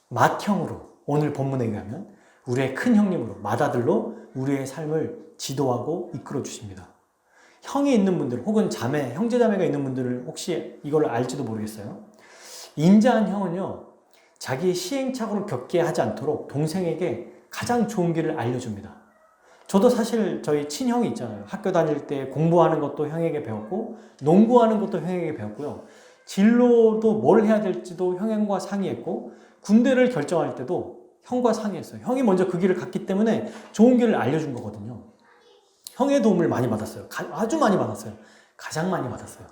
맏형으로 오늘 본문에 의하면 우리의 큰 형님으로 맏아들로 우리의 삶을 지도하고 이끌어 주십니다. 형이 있는 분들 혹은 자매, 형제자매가 있는 분들을 혹시 이걸 알지도 모르겠어요. 인자한 형은요, 자기 시행착오를 겪게 하지 않도록 동생에게 가장 좋은 길을 알려줍니다. 저도 사실 저희 친형이 있잖아요. 학교 다닐 때 공부하는 것도 형에게 배웠고 농구하는 것도 형에게 배웠고요. 진로도 뭘 해야 될지도 형과 상의했고 군대를 결정할 때도 형과 상의했어요. 형이 먼저 그 길을 갔기 때문에 좋은 길을 알려준 거거든요. 형의 도움을 많이 받았어요. 아주 많이 받았어요. 가장 많이 받았어요.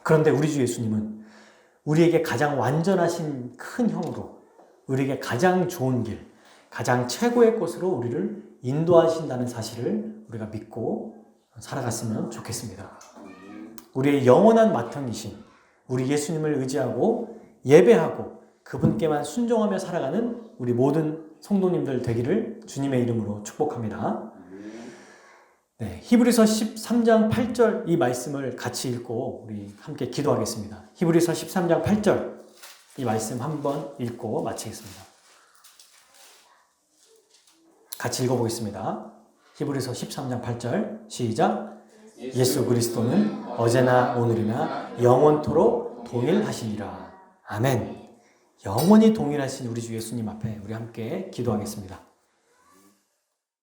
그런데 우리 주 예수님은 우리에게 가장 완전하신 큰 형으로 우리에게 가장 좋은 길, 가장 최고의 곳으로 우리를 인도하신다는 사실을 우리가 믿고 살아갔으면 좋겠습니다. 우리의 영원한 마땅이신 우리 예수님을 의지하고 예배하고 그분께만 순종하며 살아가는 우리 모든 성도님들 되기를 주님의 이름으로 축복합니다. 네, 히브리서 13장 8절 이 말씀을 같이 읽고 우리 함께 기도하겠습니다. 히브리서 13장 8절 이 말씀 한번 읽고 마치겠습니다. 같이 읽어보겠습니다. 히브리서 13장 8절 시작. 예수 그리스도는 어제나 오늘이나 영원토록 동일하시니라. 아멘. 영원히 동일하신 우리 주 예수님 앞에 우리 함께 기도하겠습니다.